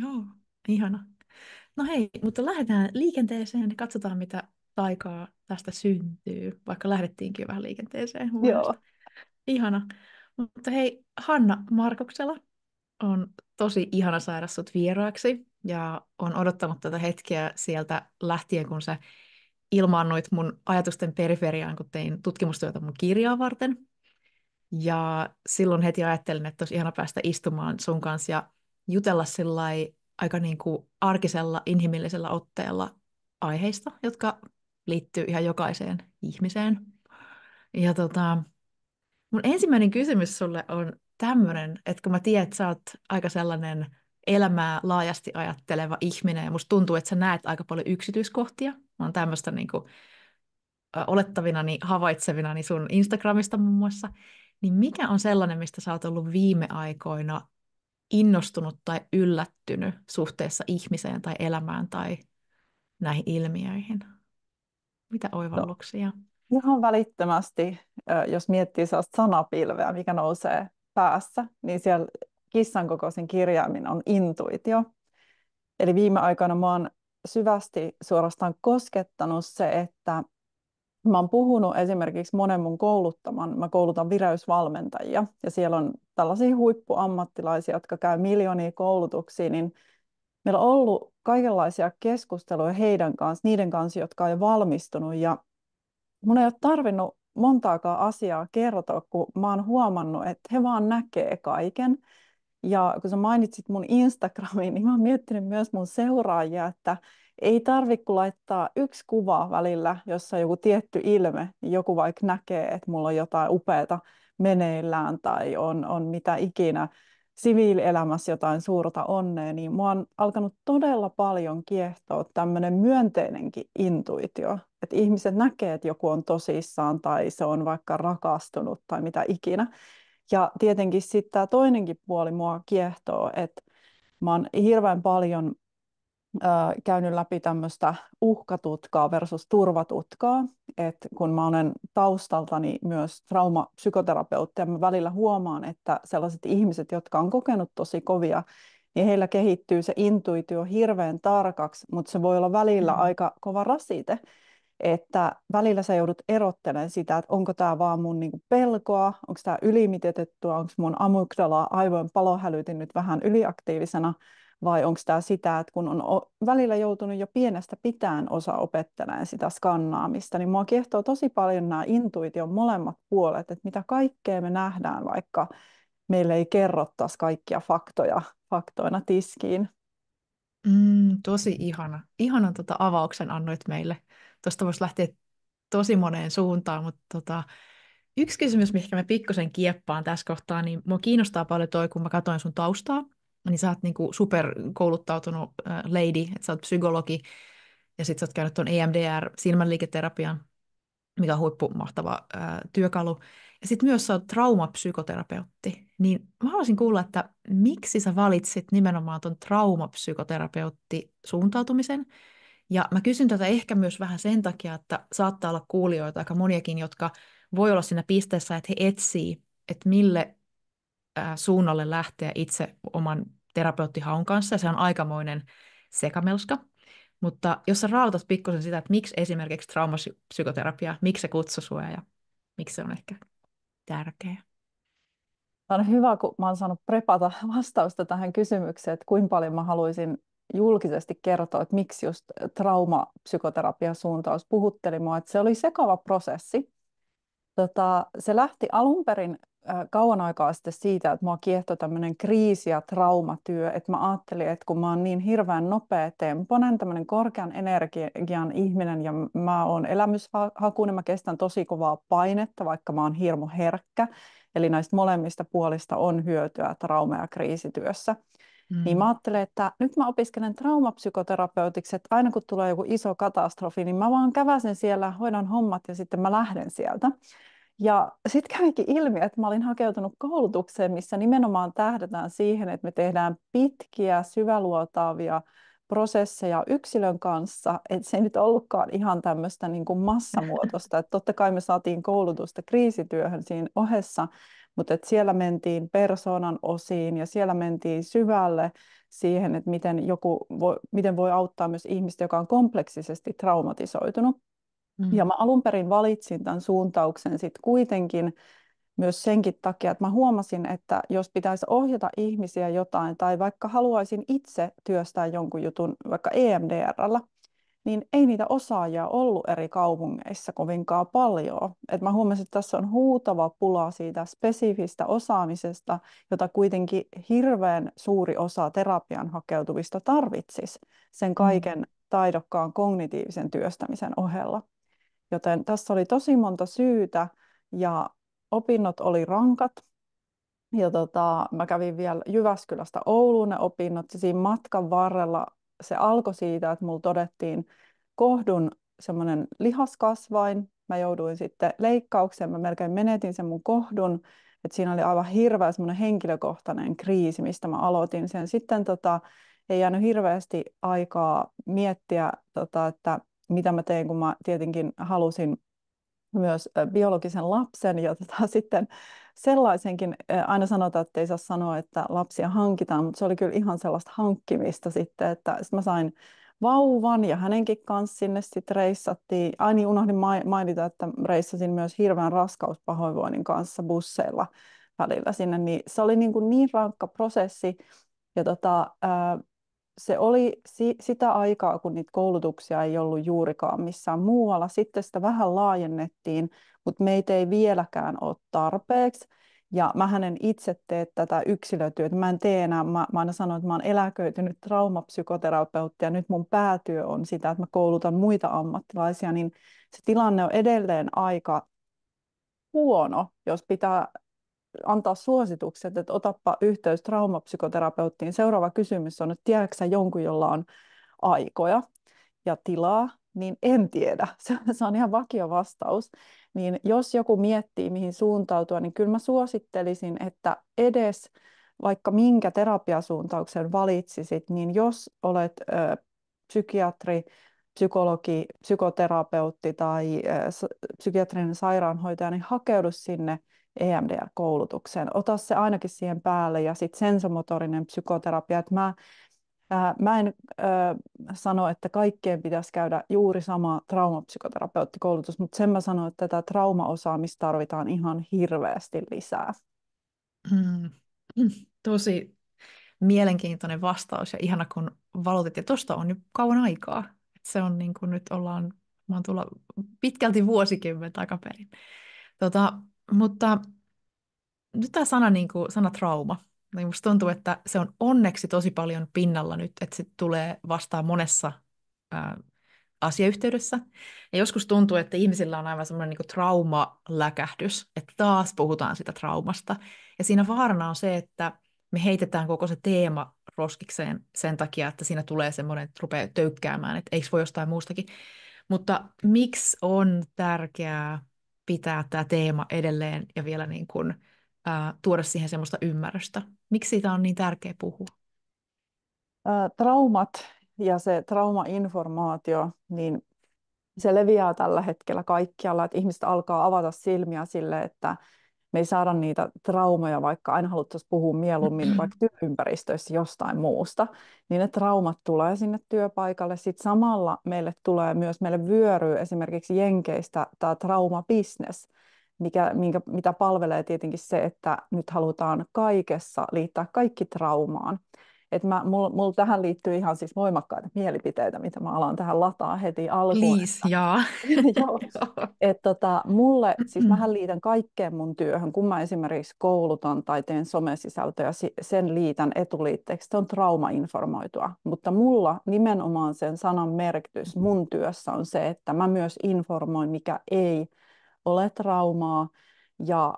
Joo, ihana. No hei, mutta lähdetään liikenteeseen ja katsotaan, mitä taikaa tästä syntyy, vaikka lähdettiinkin jo vähän liikenteeseen mun Joo. mielestä. Ihana. Mutta hei, Hanna Markoksela, on tosi ihana saada sut vieraaksi ja on odottanut tätä hetkeä sieltä lähtien, kun sä ilmaannuit mun ajatusten periferiaan, kun tein tutkimustyötä mun kirjaa varten. Ja silloin heti ajattelin, että olisi ihana päästä istumaan sun kanssa ja jutella sillai aika niin kuin arkisella, inhimillisellä otteella aiheista, jotka liittyy ihan jokaiseen ihmiseen. Ja mun ensimmäinen kysymys sulle on tämmöinen, että kun mä tiedän, että sä oot aika sellainen elämää laajasti ajatteleva ihminen, ja musta tuntuu, että sä näet aika paljon yksityiskohtia. Mä oon tämmöistä niin kuin, olettavinani, havaitsevinani sun Instagramista muun muassa. Niin mikä on sellainen, mistä sä oot ollut viime aikoina innostunut tai yllättynyt suhteessa ihmiseen tai elämään tai näihin ilmiöihin? Mitä No, oivalluksia? ihan välittömästi, jos miettii sellaista sanapilveä, mikä nousee päässä, niin siellä kissan kokoisin kirjaimin on intuitio. Eli viime aikoina mä oon syvästi suorastaan koskettanut se, että mä oon puhunut esimerkiksi monen mun kouluttaman, mä koulutan vireysvalmentajia, ja siellä on tällaisia huippuammattilaisia, jotka käy miljoonia koulutuksia, niin meillä on ollut kaikenlaisia keskusteluja heidän kanssa, niiden kanssa, jotka on jo valmistunut, ja mun ei ole tarvinnut montaakaan asiaa kertoa, kun mä oon huomannut, että he vaan näkee kaiken. Ja kun sä mainitsit mun Instagramiin, niin mä oon miettinyt myös mun seuraajia, että ei tarvitse kun laittaa yksi kuva välillä, jossa on joku tietty ilme, niin joku vaikka näkee, että mulla on jotain upeata meneillään tai on mitä ikinä siviilielämässä jotain suurta onnea, niin mua on alkanut todella paljon kiehtoa tämmöinen myönteinenkin intuitio, että ihmiset näkee, että joku on tosissaan tai se on vaikka rakastunut tai mitä ikinä. Ja tietenkin sitten tämä toinenkin puoli mua kiehtoo, että mä oon hirveän paljon käynyt läpi tämmöistä uhkatutkaa versus turvatutkaa, että kun mä olen taustaltani myös traumapsykoterapeutti ja mä välillä huomaan, että sellaiset ihmiset, jotka on kokenut tosi kovia, niin heillä kehittyy se intuitio hirveän tarkaksi, mutta se voi olla välillä Mm. aika kova rasite, että välillä sä joudut erottelemaan sitä, että onko tämä vaan mun niinku pelkoa, onko tämä ylimitoitettua, onko mun amygdala, aivojen palohälytin nyt vähän yliaktiivisena, vai onko tämä sitä, että kun on välillä joutunut jo pienestä pitäen osa opettelemaan sitä skannaamista, niin mua kiehtoo tosi paljon nämä intuition molemmat puolet, että mitä kaikkea me nähdään, vaikka meille ei kerrottaisi kaikkia faktoja faktoina tiskiin. Tosi ihana. Ihanan avauksen annoit meille. Tuosta voisi lähteä tosi moneen suuntaan, mutta yksi kysymys, mikä me pikkusen kieppaan tässä kohtaa, niin mua kiinnostaa paljon toi, kun mä katsoin sun taustaa, niin sä oot niinku superkouluttautunut lady, että sä oot psykologi, ja sit sä oot käynyt tuon EMDR, silmänliiketerapian, mikä on huippumahtava työkalu. Ja sitten myös sä oot traumapsykoterapeutti. Niin mä haluaisin kuulla, että miksi sä valitsit nimenomaan tuon traumapsykoterapeutti suuntautumisen. Ja mä kysyn tätä ehkä myös vähän sen takia, että saattaa olla kuulijoita aika moniakin, jotka voi olla siinä pisteessä, että he etsii, että mille suunnalle lähteä itse oman terapeuttihaun kanssa. Ja se on aikamoinen sekamelska. Mutta jos sä raotat pikkusen sitä, että miksi esimerkiksi traumapsykoterapia, miksi se kutsui sua ja miksi se on ehkä tärkeä. Tämä on hyvä, kun mä oon saanut prepata vastausta tähän kysymykseen, että kuinka paljon mä haluaisin julkisesti kertoa, että miksi just traumapsykoterapiasuuntaus puhutteli mua. Että se oli sekava prosessi. Se lähti alun perin kauan aikaa sitten siitä, että mua kiehtoi tämmöinen kriisi- ja traumatyö. Että mä ajattelin, että kun mä oon niin hirveän nopea temponen, tämmöinen korkean energian ihminen ja mä oon elämyshakuinen, mä kestän tosi kovaa painetta, vaikka mä oon hirmu herkkä. Eli näistä molemmista puolista on hyötyä trauma- ja kriisityössä. Niin mä Mm. ajattelen, että nyt mä opiskelen traumapsykoterapeutiksi, että aina kun tulee joku iso katastrofi, niin mä vaan käväsen siellä, hoidan hommat ja sitten mä lähden sieltä. Ja sitten kävikin ilmi, että mä olin hakeutunut koulutukseen, missä nimenomaan tähdätään siihen, että me tehdään pitkiä, syväluotaavia prosesseja yksilön kanssa, että se ei nyt ollutkaan ihan tämmöistä niin kuin massamuotoista, että totta kai me saatiin koulutusta kriisityöhön siinä ohessa, mutta että siellä mentiin persoonan osiin ja siellä mentiin syvälle siihen, että miten voi auttaa myös ihmistä, joka on kompleksisesti traumatisoitunut. Ja Mm. mä alun perin valitsin tämän suuntauksen sitten kuitenkin myös senkin takia, että mä huomasin, että jos pitäisi ohjata ihmisiä jotain tai vaikka haluaisin itse työstää jonkun jutun vaikka EMDR:llä, niin ei niitä osaajia ollut eri kaupungeissa kovinkaan paljon. Et mä huomasin, että tässä on huutava pula siitä spesifistä osaamisesta, jota kuitenkin hirveän suuri osa terapian hakeutuvista tarvitsisi sen Mm. kaiken taidokkaan kognitiivisen työstämisen ohella. Joten tässä oli tosi monta syytä ja opinnot oli rankat. Ja mä kävin vielä Jyväskylästä Ouluun ne opinnot ja siinä matkan varrella se alkoi siitä, että mulla todettiin kohdun semmoinen lihaskasvain. Mä jouduin sitten leikkaukseen, mä melkein menetin sen mun kohdun. Että siinä oli aivan hirveä semmoinen henkilökohtainen kriisi, mistä mä aloitin sen. Sitten ei jäänyt hirveästi aikaa miettiä, että mitä mä tein, kun mä tietenkin halusin myös biologisen lapsen ja sitten sellaisenkin, aina sanotaan, että ei saa sanoa, että lapsia hankitaan, mutta se oli kyllä ihan sellaista hankkimista sitten, että sit mä sain vauvan ja hänenkin kanssa sinne sitten reissattiin. Ai niin, unohdin mainita, että reissasin myös hirveän raskauspahoinvoinnin kanssa busseilla välillä sinne, niin se oli niin rankka prosessi ja se oli sitä aikaa, kun niitä koulutuksia ei ollut juurikaan missään muualla. Sitten sitä vähän laajennettiin, mutta meitä ei vieläkään ole tarpeeksi. Ja mähän en itse tee tätä yksilötyötä. Mä en tee enää, mä aina sanon, että mä oon eläköitynyt traumapsykoterapeutti ja nyt mun päätyö on sitä, että mä koulutan muita ammattilaisia, niin se tilanne on edelleen aika huono, jos pitää antaa suositukset, että otappa yhteys traumapsykoterapeuttiin. Seuraava kysymys on, että tiedätkö sä jonkun, jolla on aikoja ja tilaa, niin en tiedä. Se on ihan vakio vastaus. Niin jos joku miettii, mihin suuntautua, niin kyllä mä suosittelisin, että edes vaikka minkä terapiasuuntauksen valitsisit, niin jos olet psykiatri, psykologi, psykoterapeutti tai psykiatrinen sairaanhoitaja, niin hakeudu sinne EMDR-koulutukseen. Ota se ainakin siihen päälle ja sitten sensomotorinen psykoterapia. Että mä en sano, että kaikkien pitäisi käydä juuri sama traumapsykoterapeuttikoulutus, mutta sen mä sanon, että tätä traumaosaamista tarvitaan ihan hirveästi lisää. Mm. Tosi mielenkiintoinen vastaus ja ihana, kun valotit. Ja tuosta on jo kauan aikaa. Et se on niin kuin nyt mä oon tulla pitkälti vuosikymmen takaperin. Mutta nyt tämä sana, niin kuin, sana trauma, niin musta tuntuu, että se on onneksi tosi paljon pinnalla nyt, että se tulee vastaan monessa ää, asiayhteydessä. Ja joskus tuntuu, että ihmisillä on aivan semmoinen niin traumaläkähdys, että taas puhutaan sitä traumasta. Ja siinä vaarana on se, että me heitetään koko se teema roskikseen sen takia, että siinä tulee semmoinen, että rupeaa töykkäämään, että eikö voi jostain muustakin. Mutta miksi on tärkeää pitää tämä teema edelleen ja vielä niin kuin, tuoda siihen semmoista ymmärrystä? Miksi siitä on niin tärkeä puhua? Traumat ja se traumainformaatio, niin se leviää tällä hetkellä kaikkialla, että ihmiset alkaa avata silmiä sille, että me ei saada niitä traumoja, vaikka aina haluttaisiin puhua mieluummin vaikka työympäristöissä jostain muusta, niin ne traumat tulee sinne työpaikalle. Sitten samalla meille vyöryy esimerkiksi Jenkeistä tämä traumabisnes, mitä palvelee tietenkin se, että nyt halutaan kaikessa liittää kaikki traumaan. Mulla tähän liittyy ihan siis voimakkaita mielipiteitä, mitä mä alan tähän lataa heti alkuun. Please, jaa. Joo. Mulle, siis mähän liitän kaikkeen mun työhön, kun mä esimerkiksi koulutan tai teen somesisältöjä, sen liitän etuliitteeksi, se on traumainformoitua. Mutta mulla nimenomaan sen sanan merkitys mun työssä on se, että mä myös informoin, mikä ei ole traumaa ja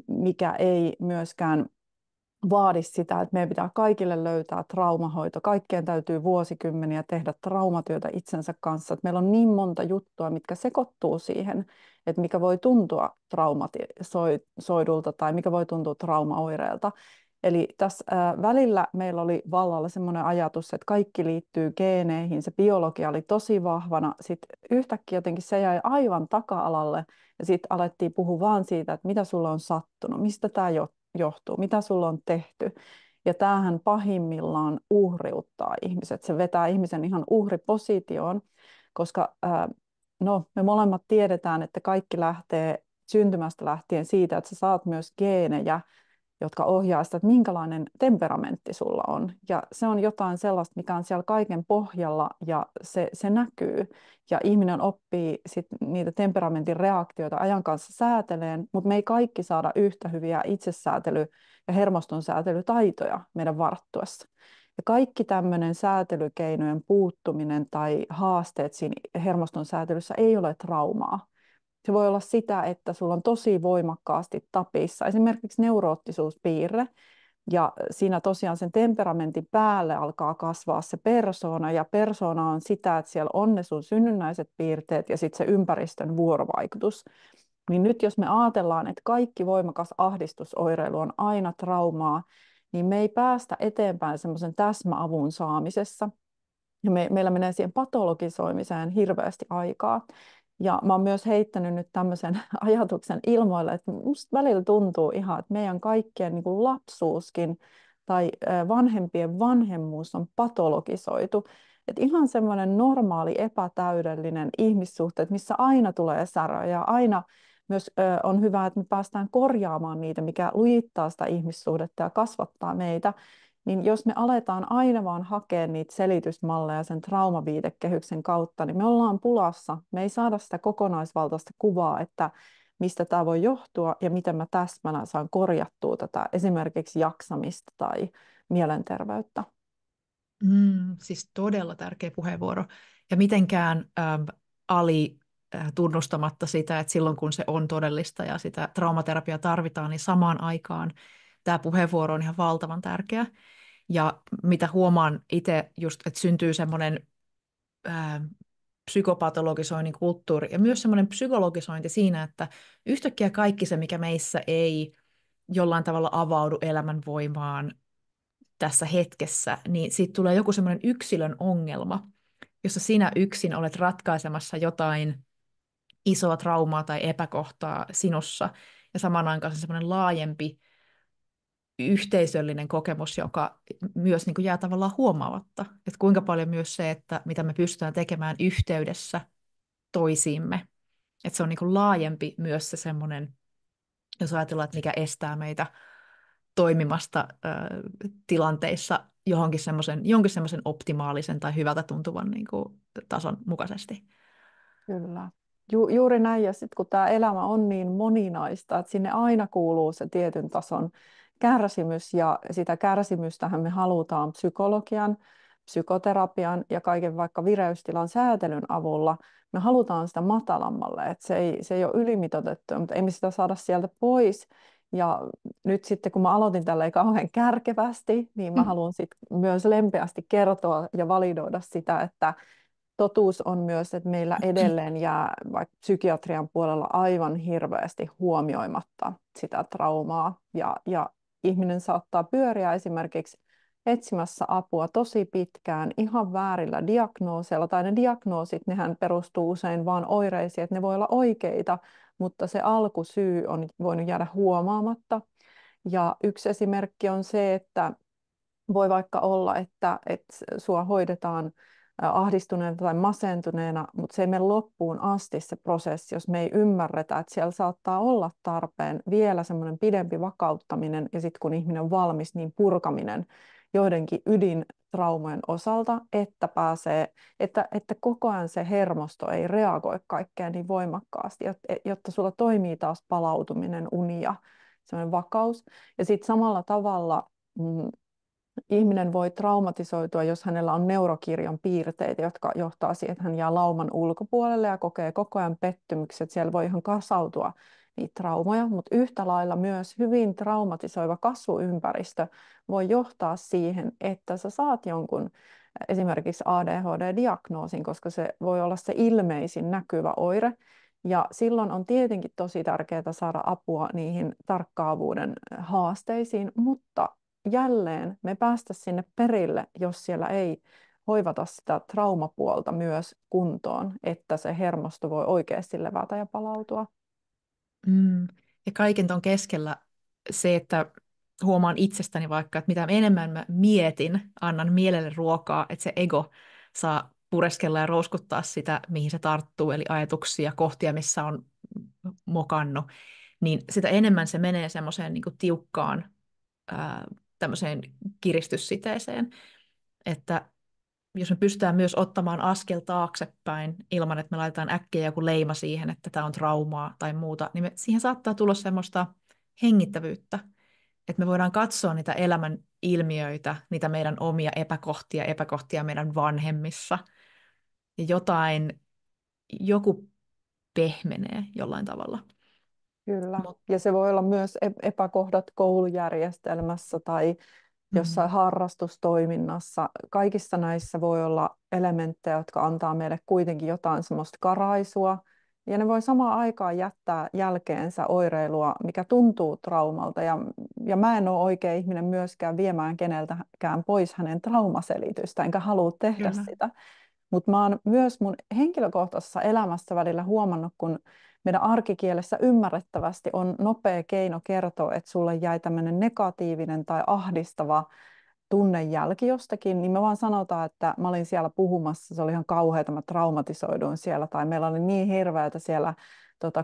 mikä ei myöskään vaadi sitä, että meidän pitää kaikille löytää traumahoito. Kaikkeen täytyy vuosikymmeniä tehdä traumatyötä itsensä kanssa. Että meillä on niin monta juttua, mitkä sekoittuu siihen, että mikä voi tuntua traumatisoidulta tai mikä voi tuntua traumaoireelta. Eli tässä välillä meillä oli vallalla semmoinen ajatus, että kaikki liittyy geeneihin, se biologia oli tosi vahvana. Sitten yhtäkkiä jotenkin se jäi aivan taka-alalle ja sitten alettiin puhua vaan siitä, että mitä sulla on sattunut, mistä tämä johtuu, mitä sulla on tehty. Ja tämähän pahimmillaan uhriuttaa ihmiset. Se vetää ihmisen ihan uhripositioon, koska no, me molemmat tiedetään, että kaikki lähtee syntymästä lähtien siitä, että sä saat myös geenejä, jotka ohjaa sitä, että minkälainen temperamentti sulla on. Ja se on jotain sellaista, mikä on siellä kaiken pohjalla ja se näkyy. Ja ihminen oppii sit niitä temperamentin reaktioita ajan kanssa sääteleen, mutta me ei kaikki saada yhtä hyviä itsesäätely- ja hermostonsäätelytaitoja meidän varttuessa. Ja kaikki tämmöinen säätelykeinojen puuttuminen tai haasteet siinä hermoston säätelyssä ei ole traumaa. Se voi olla sitä, että sulla on tosi voimakkaasti tapissa esimerkiksi neuroottisuuspiirre, ja siinä tosiaan sen temperamentin päälle alkaa kasvaa se persoona, ja persoona on sitä, että siellä on ne sun synnynnäiset piirteet ja sitten se ympäristön vuorovaikutus. Niin nyt jos me ajatellaan, että kaikki voimakas ahdistusoireilu on aina traumaa, niin me ei päästä eteenpäin semmoisen täsmäavun saamisessa. Ja meillä menee siihen patologisoimiseen hirveästi aikaa. Ja mä oon myös heittänyt nyt tämmöisen ajatuksen ilmoille, että musta välillä tuntuu ihan, että meidän kaikkien niin kuin lapsuuskin tai vanhempien vanhemmuus on patologisoitu. Että ihan semmoinen normaali, epätäydellinen ihmissuhteet, missä aina tulee säröjä ja aina myös on hyvä, että me päästään korjaamaan niitä, mikä lujittaa sitä ihmissuhdetta ja kasvattaa meitä. Niin jos me aletaan aina vaan hakea niitä selitysmalleja sen traumaviitekehyksen kautta, niin me ollaan pulassa. Me ei saada sitä kokonaisvaltaista kuvaa, että mistä tämä voi johtua ja miten mä täsmänä saan korjattua tätä esimerkiksi jaksamista tai mielenterveyttä. Siis todella tärkeä puheenvuoro. Ja mitenkään tunnustamatta sitä, että silloin kun se on todellista ja sitä traumaterapiaa tarvitaan, niin samaan aikaan tämä puheenvuoro on ihan valtavan tärkeä. Ja mitä huomaan itse just, että syntyy semmoinen psykopatologisoinnin kulttuuri ja myös semmoinen psykologisointi siinä, että yhtäkkiä kaikki se, mikä meissä ei jollain tavalla avaudu elämän voimaan tässä hetkessä, niin siitä tulee joku semmoinen yksilön ongelma, jossa sinä yksin olet ratkaisemassa jotain isoa traumaa tai epäkohtaa sinussa, ja samaan aikaan se semmoinen laajempi yhteisöllinen kokemus, joka myös niin kuin jää tavallaan huomaamatta. Että kuinka paljon myös se, että mitä me pystytään tekemään yhteydessä toisiimme, että se on niin kuin laajempi myös se semmoinen, jos ajatellaan, että mikä estää meitä toimimasta tilanteissa jonkin semmoisen optimaalisen tai hyvältä tuntuvan niin kuin, tason mukaisesti. Kyllä. Juuri näin, ja sitten kun tämä elämä on niin moninaista, että sinne aina kuuluu se tietyn tason kärsimys, ja sitä kärsimystähän me halutaan psykologian, psykoterapian ja kaiken vaikka vireystilan säätelyn avulla, me halutaan sitä matalammalle, että se ei ole ylimitoitettua, mutta ei me sitä saada sieltä pois. Ja nyt sitten kun mä aloitin tälleen kauhean kärkevästi, niin mä haluan sitten myös lempeästi kertoa ja validoida sitä, että totuus on myös, että meillä edelleen jää vaikka psykiatrian puolella aivan hirveästi huomioimatta sitä traumaa. Ja ihminen saattaa pyöriä esimerkiksi etsimässä apua tosi pitkään ihan väärillä diagnooseilla. Tai ne diagnoosit, nehän perustuu usein vain oireisiin, että ne voi olla oikeita, mutta se alkusyy on voinut jäädä huomaamatta. Ja yksi esimerkki on se, että voi vaikka olla, että sua hoidetaan ahdistuneena tai masentuneena, mutta se ei mene loppuun asti se prosessi, jos me ei ymmärretä, että siellä saattaa olla tarpeen vielä semmoinen pidempi vakauttaminen ja sitten kun ihminen on valmis, niin purkaminen joidenkin ydintraumojen osalta, että pääsee, että koko ajan se hermosto ei reagoi kaikkeen niin voimakkaasti, jotta sulla toimii taas palautuminen, uni ja semmoinen vakaus. Ja sitten samalla tavalla ihminen voi traumatisoitua, jos hänellä on neurokirjon piirteitä, jotka johtaa siihen, että hän jää lauman ulkopuolelle ja kokee koko ajan pettymykset. Siellä voi ihan kasautua niitä traumoja, mutta yhtä lailla myös hyvin traumatisoiva kasvuympäristö voi johtaa siihen, että sä saat jonkun esimerkiksi ADHD-diagnoosin, koska se voi olla se ilmeisin näkyvä oire. Ja silloin on tietenkin tosi tärkeää saada apua niihin tarkkaavuuden haasteisiin, mutta jälleen me päästä sinne perille, jos siellä ei hoivata sitä traumapuolta myös kuntoon, että se hermosto voi oikeasti levätä ja palautua. Ja kaiken ton keskellä se, että huomaan itsestäni vaikka, että mitä enemmän mä mietin, annan mielelle ruokaa, että se ego saa pureskella ja rouskuttaa sitä, mihin se tarttuu, eli ajatuksia, kohtia, missä on mokannut, niin sitä enemmän se menee semmoiseen niin kuin tiukkaan tämmöiseen kiristyssiteeseen, että jos me pystytään myös ottamaan askel taaksepäin ilman, että me laitetaan äkkiä joku leima siihen, että tämä on traumaa tai muuta, niin siihen saattaa tulla semmoista hengittävyyttä, että me voidaan katsoa niitä elämän ilmiöitä, niitä meidän omia epäkohtia meidän vanhemmissa, ja joku pehmenee jollain tavalla. Kyllä. Mut, Ja se voi olla myös epäkohdat koulujärjestelmässä tai jossain harrastustoiminnassa. Kaikissa näissä voi olla elementtejä, jotka antaa meille kuitenkin jotain semmoista karaisua. Ja ne voi samaan aikaan jättää jälkeensä oireilua, mikä tuntuu traumalta. Ja mä en ole oikea ihminen myöskään viemään keneltäkään pois hänen traumaselitystä, enkä halua tehdä Kyllä. sitä. Mutta mä oon myös mun henkilökohtaisessa elämässä välillä huomannut, kun meidän arkikielessä ymmärrettävästi on nopea keino kertoa, että sulle jäi tämmöinen negatiivinen tai ahdistava tunnejälki jostakin, niin me vaan sanotaan, että mä olin siellä puhumassa, se oli ihan kauheata, mä traumatisoiduin siellä, tai meillä oli niin hirveätä siellä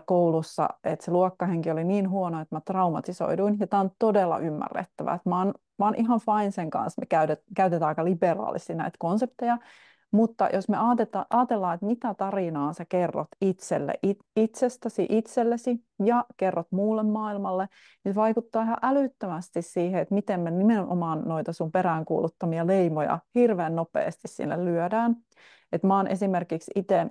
koulussa, että se luokkahenki oli niin huono, että mä traumatisoiduin, ja tämä on todella ymmärrettävää. Mä oon ihan fine sen kanssa, me käytetään aika liberaalisti näitä konsepteja, mutta jos me ajatellaan, että mitä tarinaa sä kerrot itsestäsi itsellesi ja kerrot muulle maailmalle, niin se vaikuttaa ihan älyttömästi siihen, että miten me nimenomaan noita sun peräänkuuluttamia leimoja hirveän nopeasti sinne lyödään. Et mä oon esimerkiksi itse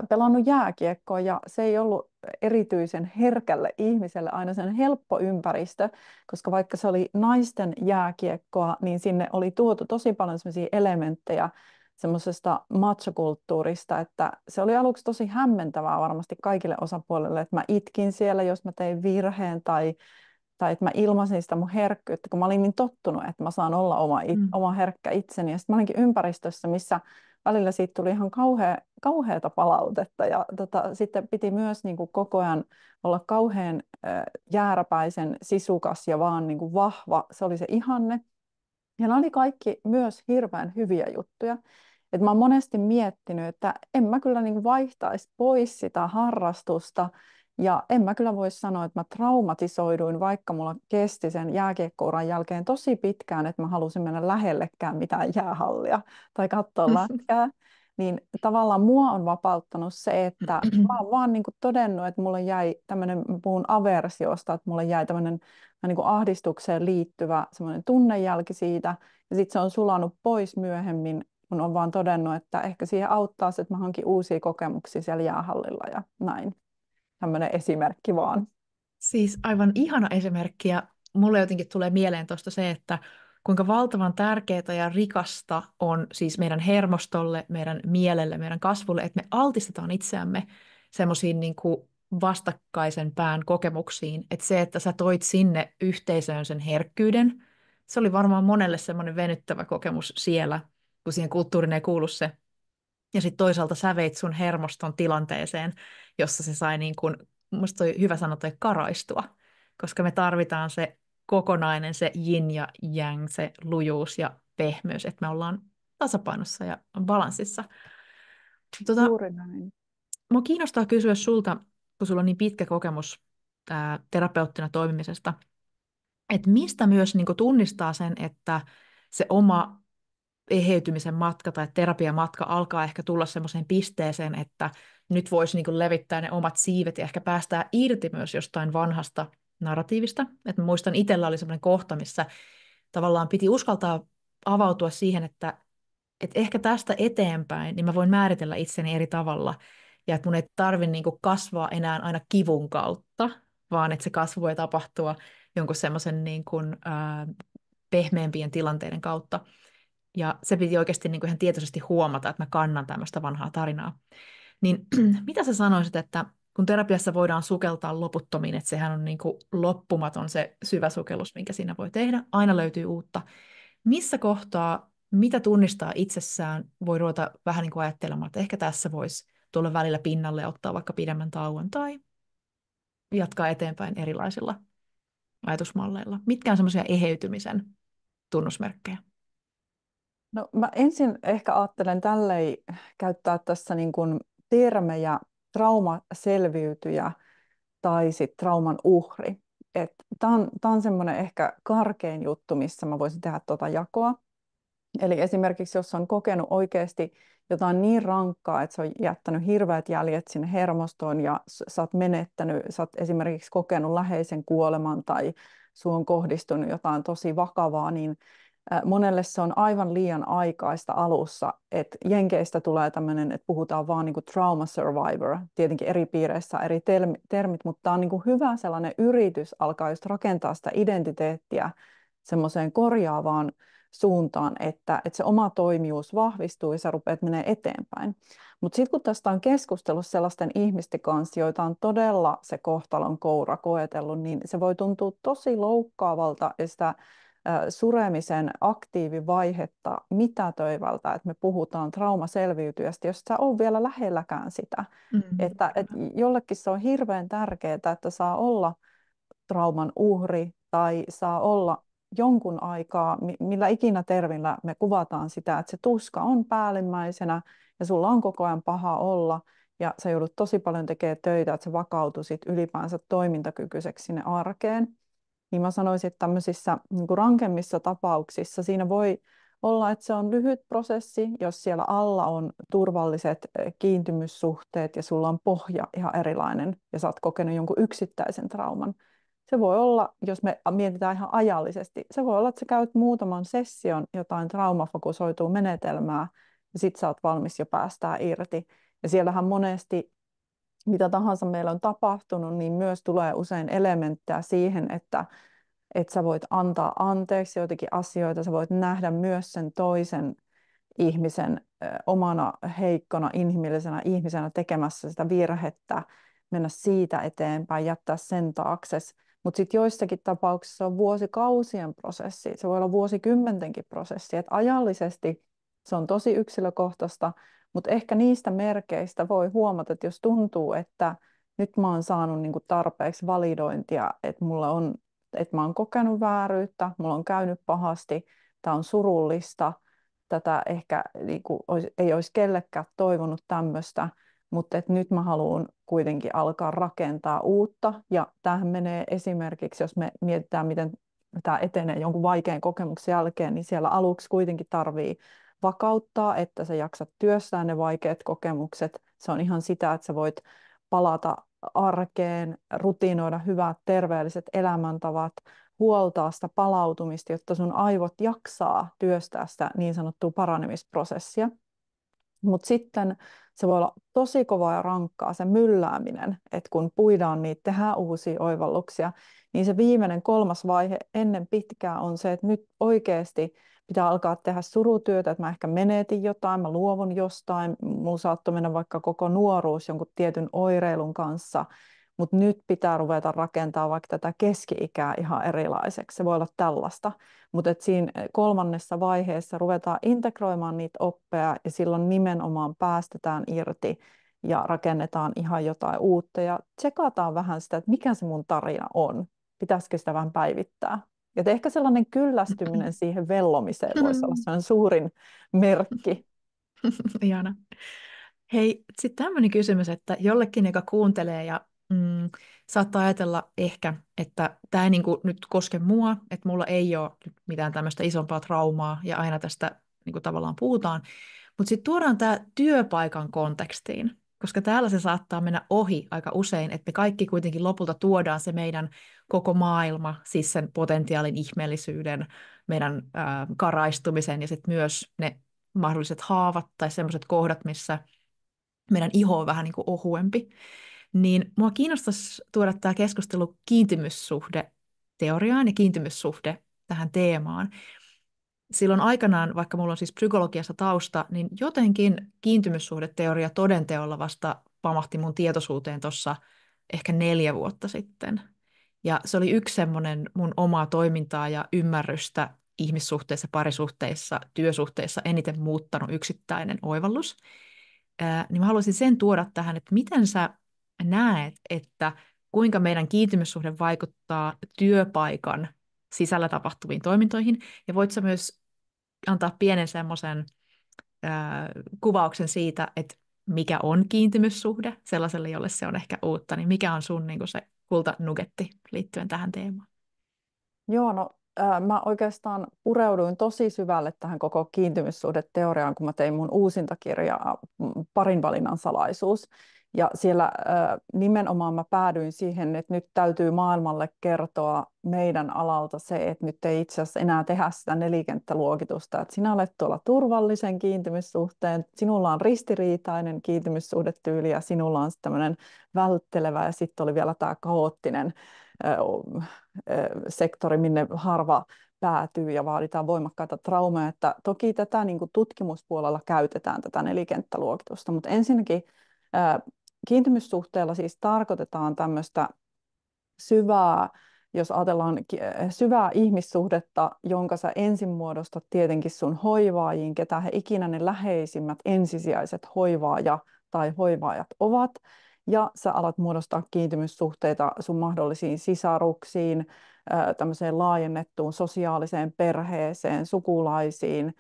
pelannut jääkiekkoa ja se ei ollut erityisen herkälle ihmiselle aina sen helppo ympäristö, koska vaikka se oli naisten jääkiekkoa, niin sinne oli tuotu tosi paljon sellaisia elementtejä semmoisesta machokulttuurista, että se oli aluksi tosi hämmentävää varmasti kaikille osapuolille, että mä itkin siellä, jos mä tein virheen tai että mä ilmaisin sitä mun herkkyyttä, kun mä olin niin tottunut, että mä saan olla oma herkkä itseni. Ja sitten mä olinkin ympäristössä, missä välillä siitä tuli ihan kauheata palautetta. Ja sitten piti myös niin kuin koko ajan olla kauhean jääräpäisen sisukas ja vaan niin kuin vahva. Se oli se ihanne. Ja ne oli kaikki myös hirveän hyviä juttuja. Et mä oon monesti miettinyt, että en mä kyllä niin kuin vaihtaisi pois sitä harrastusta. Ja en mä kyllä voi sanoa, että mä traumatisoiduin, vaikka mulla kesti sen jääkiekkouran jälkeen tosi pitkään, että mä halusin mennä lähellekään mitään jäähallia tai katsoa lätkää. Niin tavallaan mua on vapauttanut se, että mä oon vaan niin kuin todennut, että mulle jäi tämmöinen, puhun aversiosta, että mulle jäi tämmöinen niin kuin ahdistukseen liittyvä semmoinen tunnejälki siitä, ja sitten se on sulanut pois myöhemmin, kun on vaan todennut, että ehkä siihen auttaa se, että mä hankin uusia kokemuksia siellä jäähallilla ja näin. Tämmöinen esimerkki vaan. Siis aivan ihana esimerkki, ja mulle jotenkin tulee mieleen tuosta se, että kuinka valtavan tärkeää ja rikasta on siis meidän hermostolle, meidän mielelle, meidän kasvulle, että me altistetaan itseämme semmoisiin niin kuin vastakkaisen pään kokemuksiin. Että se, että sä toit sinne yhteisöön sen herkkyyden, se oli varmaan monelle semmoinen venyttävä kokemus siellä, kun siihen kulttuuriin ei kuulu se. Ja sitten toisaalta sä veit sun hermoston tilanteeseen, jossa se sai niin kuin, musta toi hyvä sanoa toi karaistua, koska me tarvitaan se kokonainen, se yin ja yang, se lujuus ja pehmeys, että me ollaan tasapainossa ja balanssissa. Tota, Juuri näin. mua kiinnostaa kysyä sulta, kun sulla on niin pitkä kokemus terapeuttina toimimisesta, että mistä myös niin kuin tunnistaa sen, että se oma eheytymisen matka tai terapiamatka alkaa ehkä tulla semmoiseen pisteeseen, että nyt voisi niin kuin levittää ne omat siivet ja ehkä päästää irti myös jostain vanhasta narratiivista. Et mä muistan, itsellä oli semmoinen kohta, missä tavallaan piti uskaltaa avautua siihen, että ehkä tästä eteenpäin niin mä voin määritellä itseni eri tavalla ja että mun ei tarvitse niin kuin kasvaa enää aina kivun kautta, vaan että se kasvu voi tapahtua jonkun semmoisen niin kuin, pehmeämpien tilanteiden kautta. Ja se piti oikeasti niin kuin ihan tietoisesti huomata, että mä kannan tämmöistä vanhaa tarinaa. Niin mitä sä sanoisit, että kun terapiassa voidaan sukeltaa loputtomiin, että sehän on niin kuin loppumaton se syvä sukellus, minkä siinä voi tehdä, aina löytyy uutta. Missä kohtaa, mitä tunnistaa itsessään, voi ruveta vähän niin kuin ajattelemaan, että ehkä tässä voisi tulla välillä pinnalle ja ottaa vaikka pidemmän tauon tai jatkaa eteenpäin erilaisilla ajatusmalleilla? Mitkä on semmoisia eheytymisen tunnusmerkkejä? No mä ensin ehkä ajattelen tälleen käyttää tässä niin kuin termejä traumaselviytyjä tai sitten trauman uhri. Tämä on semmoinen ehkä karkein juttu, missä mä voisin tehdä tuota jakoa. Eli esimerkiksi jos on kokenut oikeasti jotain niin rankkaa, että se on jättänyt hirveät jäljet sinne hermostoon ja sä oot menettänyt, sä oot esimerkiksi kokenut läheisen kuoleman tai suun on kohdistunut jotain tosi vakavaa, niin monelle se on aivan liian aikaista alussa, että Jenkeistä tulee tämmöinen, että puhutaan vaan niin kuin trauma survivor, tietenkin eri piireissä eri termit, mutta tämä on niin kuin hyvä sellainen yritys alkaa just rakentaa sitä identiteettiä semmoiseen korjaavaan suuntaan, että se oma toimijuus vahvistuu ja sä rupeat menee eteenpäin. Mutta sitten kun tästä on keskustellut sellaisten ihmisten kanssa, joita on todella se kohtalon koura koetellut, niin se voi tuntua tosi loukkaavalta ja sitä suremisen aktiivivaihetta mitätöivältä, että me puhutaan traumaselviytyjästä, jos sä on vielä lähelläkään sitä. Että jollekin se on hirveän tärkeää, että saa olla trauman uhri tai saa olla jonkun aikaa, millä ikinä termillä me kuvataan sitä, että se tuska on päällimmäisenä ja sulla on koko ajan paha olla ja sä joudut tosi paljon tekemään töitä, että sä vakautuisit ylipäänsä toimintakykyiseksi sinne arkeen. Niin mä sanoisin, että tämmöisissä niin kuin rankemmissa tapauksissa siinä voi olla, että se on lyhyt prosessi, jos siellä alla on turvalliset kiintymyssuhteet ja sulla on pohja ihan erilainen ja sä oot kokenut jonkun yksittäisen trauman. Se voi olla, jos me mietitään ihan ajallisesti, se voi olla, että sä käyt muutaman session jotain traumafokusoitua menetelmää ja sit sä oot valmis jo päästää irti. Ja siellähän monesti mitä tahansa meillä on tapahtunut, niin myös tulee usein elementtejä siihen, että sä voit antaa anteeksi joitakin asioita, sä voit nähdä myös sen toisen ihmisen omana heikkona inhimillisenä ihmisenä tekemässä sitä virhettä, mennä siitä eteenpäin, jättää sen taakse. Mutta sitten joissakin tapauksissa on vuosikausien prosessi, se voi olla vuosikymmentenkin prosessi, että ajallisesti se on tosi yksilökohtaista, mutta ehkä niistä merkeistä voi huomata, että jos tuntuu, että nyt mä oon saanut niinku tarpeeksi validointia, että mulla on, että mä oon kokenut vääryyttä, mulla on käynyt pahasti, tämä on surullista, tätä ehkä niinku, ei olisi kellekään toivonut tämmöistä, mutta että nyt mä haluan kuitenkin alkaa rakentaa uutta. Ja tämähän menee esimerkiksi, jos me mietitään, miten tämä etenee jonkun vaikean kokemuksen jälkeen, niin siellä aluksi kuitenkin tarvii vakauttaa, että sä jaksat työstää ne vaikeat kokemukset. Se on ihan sitä, että sä voit palata arkeen, rutinoida hyvät terveelliset elämäntavat, huoltaa sitä palautumista, jotta sun aivot jaksaa työstää sitä niin sanottua paranemisprosessia. Mutta sitten se voi olla tosi kovaa ja rankkaa se myllääminen, että kun puidaan niitä, tehdään uusia oivalluksia, niin se viimeinen kolmas vaihe ennen pitkää on se, että nyt oikeasti pitää alkaa tehdä surutyötä, että mä ehkä menetin jotain, mä luovun jostain, mulla saattoi mennä vaikka koko nuoruus jonkun tietyn oireilun kanssa, mutta nyt pitää ruveta rakentaa vaikka tätä keski-ikää ihan erilaiseksi. Se voi olla tällaista. Mutta siinä kolmannessa vaiheessa ruvetaan integroimaan niitä oppeja ja silloin nimenomaan päästetään irti ja rakennetaan ihan jotain uutta ja tsekataan vähän sitä, että mikä se mun tarina on. Pitäisikö sitä vähän päivittää? Ja ehkä sellainen kyllästyminen siihen vellomiseen voisi olla sellainen suurin merkki. Ihana. Hei, sitten tämmöinen kysymys, että jollekin, joka kuuntelee ja saattaa ajatella ehkä, että tämä ei niinku nyt koske mua, että mulla ei ole nyt mitään tämmöistä isompaa traumaa ja aina tästä niinku tavallaan puhutaan, mutta sitten tuodaan tämä työpaikan kontekstiin, koska täällä se saattaa mennä ohi aika usein, että me kaikki kuitenkin lopulta tuodaan se meidän koko maailma, siis sen potentiaalin ihmeellisyyden, meidän karaistumisen ja sitten myös ne mahdolliset haavat tai sellaiset kohdat, missä meidän iho on vähän niin kuin ohuempi, niin mua kiinnostaisi tuoda tämä keskustelu kiintymyssuhde teoriaan ja kiintymyssuhde tähän teemaan. Silloin aikanaan, vaikka mulla on siis psykologiassa tausta, niin jotenkin kiintymyssuhdeteoria todenteolla vasta pamahti mun tietoisuuteen tuossa ehkä 4 vuotta sitten. Ja se oli yksi semmoinen mun omaa toimintaa ja ymmärrystä ihmissuhteissa, parisuhteissa, työsuhteissa eniten muuttanut yksittäinen oivallus. Niin mä haluaisin sen tuoda tähän, että miten sä näet, että kuinka meidän kiintymyssuhde vaikuttaa työpaikan sisällä tapahtuviin toimintoihin. Ja voit sä myös antaa pienen semmoisen kuvauksen siitä, että mikä on kiintymyssuhde sellaiselle, jolle se on ehkä uutta, niin mikä on sun niin kuin se kultanugetti liittyen tähän teemaan? Joo, no mä oikeastaan pureuduin tosi syvälle tähän koko kiintymyssuhdeteoriaan, kun mä tein mun uusintakirjaa Parin valinnan salaisuus. Ja siellä nimenomaan mä päädyin siihen, että nyt täytyy maailmalle kertoa meidän alalta se, että nyt ei itse asiassa enää tehdä sitä nelikenttäluokitusta, että sinä olet tuolla turvallisen kiintymyssuhteen, sinulla on ristiriitainen kiintymyssuhdetyyli ja sinulla on tämmöinen välttelevä ja sitten oli vielä tämä kaoottinen sektori, minne harva päätyy ja vaaditaan voimakkaita traumeja. Että toki tätä niin kuin tutkimuspuolella käytetään tätä nelikenttäluokitusta, mutta ensinnäkin kiintymyssuhteella siis tarkoitetaan tämmöistä syvää, jos ajatellaan syvää ihmissuhdetta, jonka sä ensin muodostat tietenkin sun hoivaajiin, ketä he ikinä ne läheisimmät ensisijaiset hoivaaja tai hoivaajat ovat. Ja sä alat muodostaa kiintymyssuhteita sun mahdollisiin sisaruksiin, tämmöiseen laajennettuun sosiaaliseen perheeseen, sukulaisiin.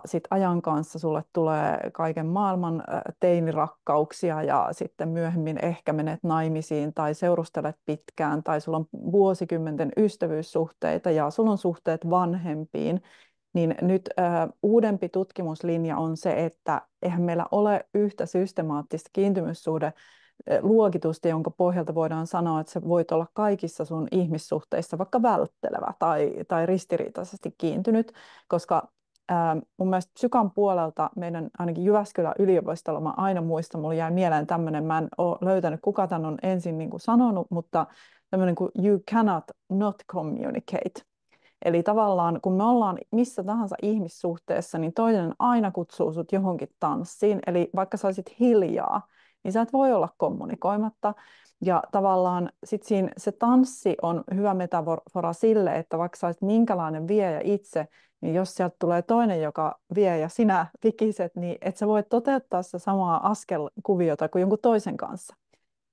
Sit ajan kanssa sulle tulee kaiken maailman teinirakkauksia ja sitten myöhemmin ehkä menet naimisiin tai seurustelet pitkään tai sulla on vuosikymmenten ystävyyssuhteita ja sulla on suhteet vanhempiin. Niin nyt uudempi tutkimuslinja on se, että eihän meillä ole yhtä systemaattista kiintymyssuhde luokitusta, jonka pohjalta voidaan sanoa, että sä voit olla kaikissa sun ihmissuhteissa vaikka välttelevä tai ristiriitaisesti kiintynyt, koska mun mielestä psykan puolelta meidän ainakin Jyväskylän yliopistolla, mä aina muistan, mulla jäi mieleen tämmöinen, mä en ole löytänyt, kuka tämän on ensin niin kuin sanonut, mutta tämmöinen kuin you cannot not communicate. Eli tavallaan kun me ollaan missä tahansa ihmissuhteessa, niin toinen aina kutsuu sut johonkin tanssiin. Eli vaikka sä olisit hiljaa, niin sä et voi olla kommunikoimatta. Ja tavallaan sit siinä se tanssi on hyvä metafora sille, että vaikka sä olisit minkälainen viejä itse, niin jos sieltä tulee toinen, joka vie ja sinä vikiset, niin et sä voi toteuttaa sitä samaa askelkuviota kuin jonkun toisen kanssa.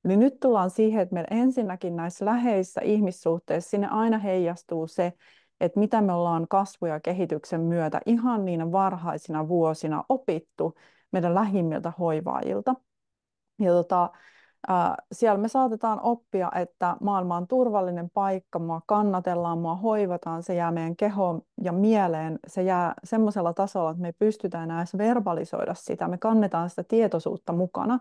Eli nyt tullaan siihen, että meillä ensinnäkin näissä läheisissä ihmissuhteissa sinne aina heijastuu se, että mitä me ollaan kasvu- ja kehityksen myötä ihan niinä varhaisina vuosina opittu meidän lähimmiltä hoivaajilta. Ja siellä me saatetaan oppia, että maailma on turvallinen paikka, mua kannatellaan, mua hoivataan, se jää meidän kehoon ja mieleen, se jää semmoisella tasolla, että me ei pystytä enää edes verbalisoida sitä, me kannetaan sitä tietoisuutta mukana.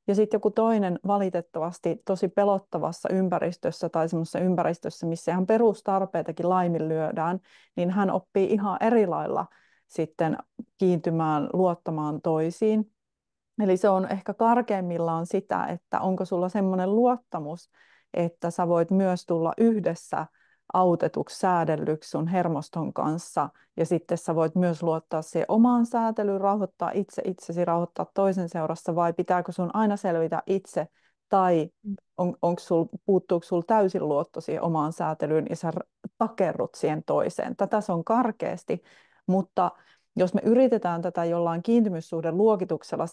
Ja sitten joku toinen valitettavasti tosi pelottavassa ympäristössä tai semmoisessa ympäristössä, missä ihan perustarpeitakin laiminlyödään, niin hän oppii ihan eri lailla sitten kiintymään, luottamaan toisiin. Eli se on ehkä karkeimmillaan sitä, että onko sulla semmoinen luottamus, että sä voit myös tulla yhdessä autetuksi, säädellyksi sun hermoston kanssa, ja sitten sä voit myös luottaa siihen omaan säätelyyn, rauhoittaa itse itsesi, rauhoittaa toisen seurassa, vai pitääkö sun aina selvitä itse, tai puuttuuko sul täysin luotto siihen omaan säätelyyn, ja sä takerrut siihen toiseen. Tätä se on karkeasti, mutta jos me yritetään tätä jollain kiintymyssuhdeluokituksella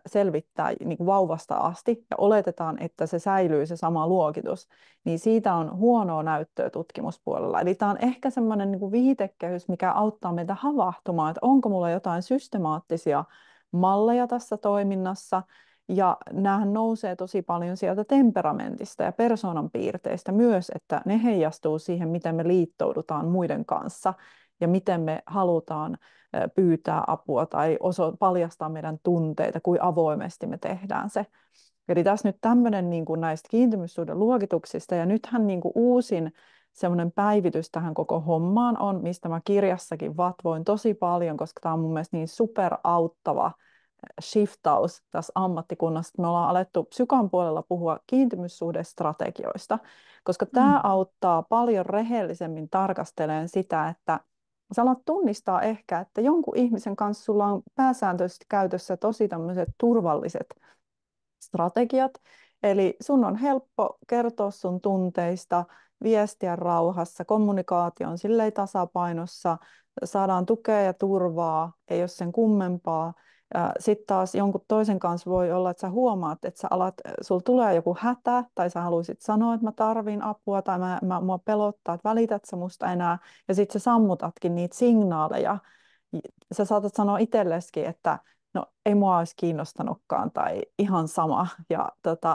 selvittää niin kuin vauvasta asti ja oletetaan, että se säilyy se sama luokitus, niin siitä on huonoa näyttöä tutkimuspuolella. Eli tämä on ehkä semmoinen niin kuin viitekehys, mikä auttaa meitä havahtumaan, että onko mulla jotain systemaattisia malleja tässä toiminnassa. Ja näähän nousee tosi paljon sieltä temperamentista ja persoonan piirteistä myös, että ne heijastuu siihen, miten me liittoudutaan muiden kanssa ja miten me halutaan pyytää apua tai paljastaa meidän tunteita, kuin avoimesti me tehdään se. Eli tässä nyt tämmöinen niin kuin näistä kiintymyssuhden luokituksista, ja nythän niin kuin uusin semmoinen päivitys tähän koko hommaan on, mistä mä kirjassakin vatvoin tosi paljon, koska tämä on mun mielestä niin superauttava shiftaus tässä ammattikunnassa. Me ollaan alettu psykan puolella puhua kiintymyssuhdestrategioista, koska tämä auttaa paljon rehellisemmin tarkastelemaan sitä, että sä alat tunnistaa ehkä, että jonkun ihmisen kanssa sulla on pääsääntöisesti käytössä tosi tämmöiset turvalliset strategiat. Eli sun on helppo kertoa sun tunteista, viestiä rauhassa, kommunikaatio on silleen tasapainossa, saadaan tukea ja turvaa, ei ole sen kummempaa. Sitten taas jonkun toisen kanssa voi olla, että sä huomaat, että sulla tulee joku hätä, tai sä haluaisit sanoa, että mä tarvin apua, tai mua pelottaa, että välität sä musta enää, ja sitten sä sammutatkin niitä signaaleja. Sä saatat sanoa itselleskin, että no ei mua olisi kiinnostanutkaan, tai ihan sama, ja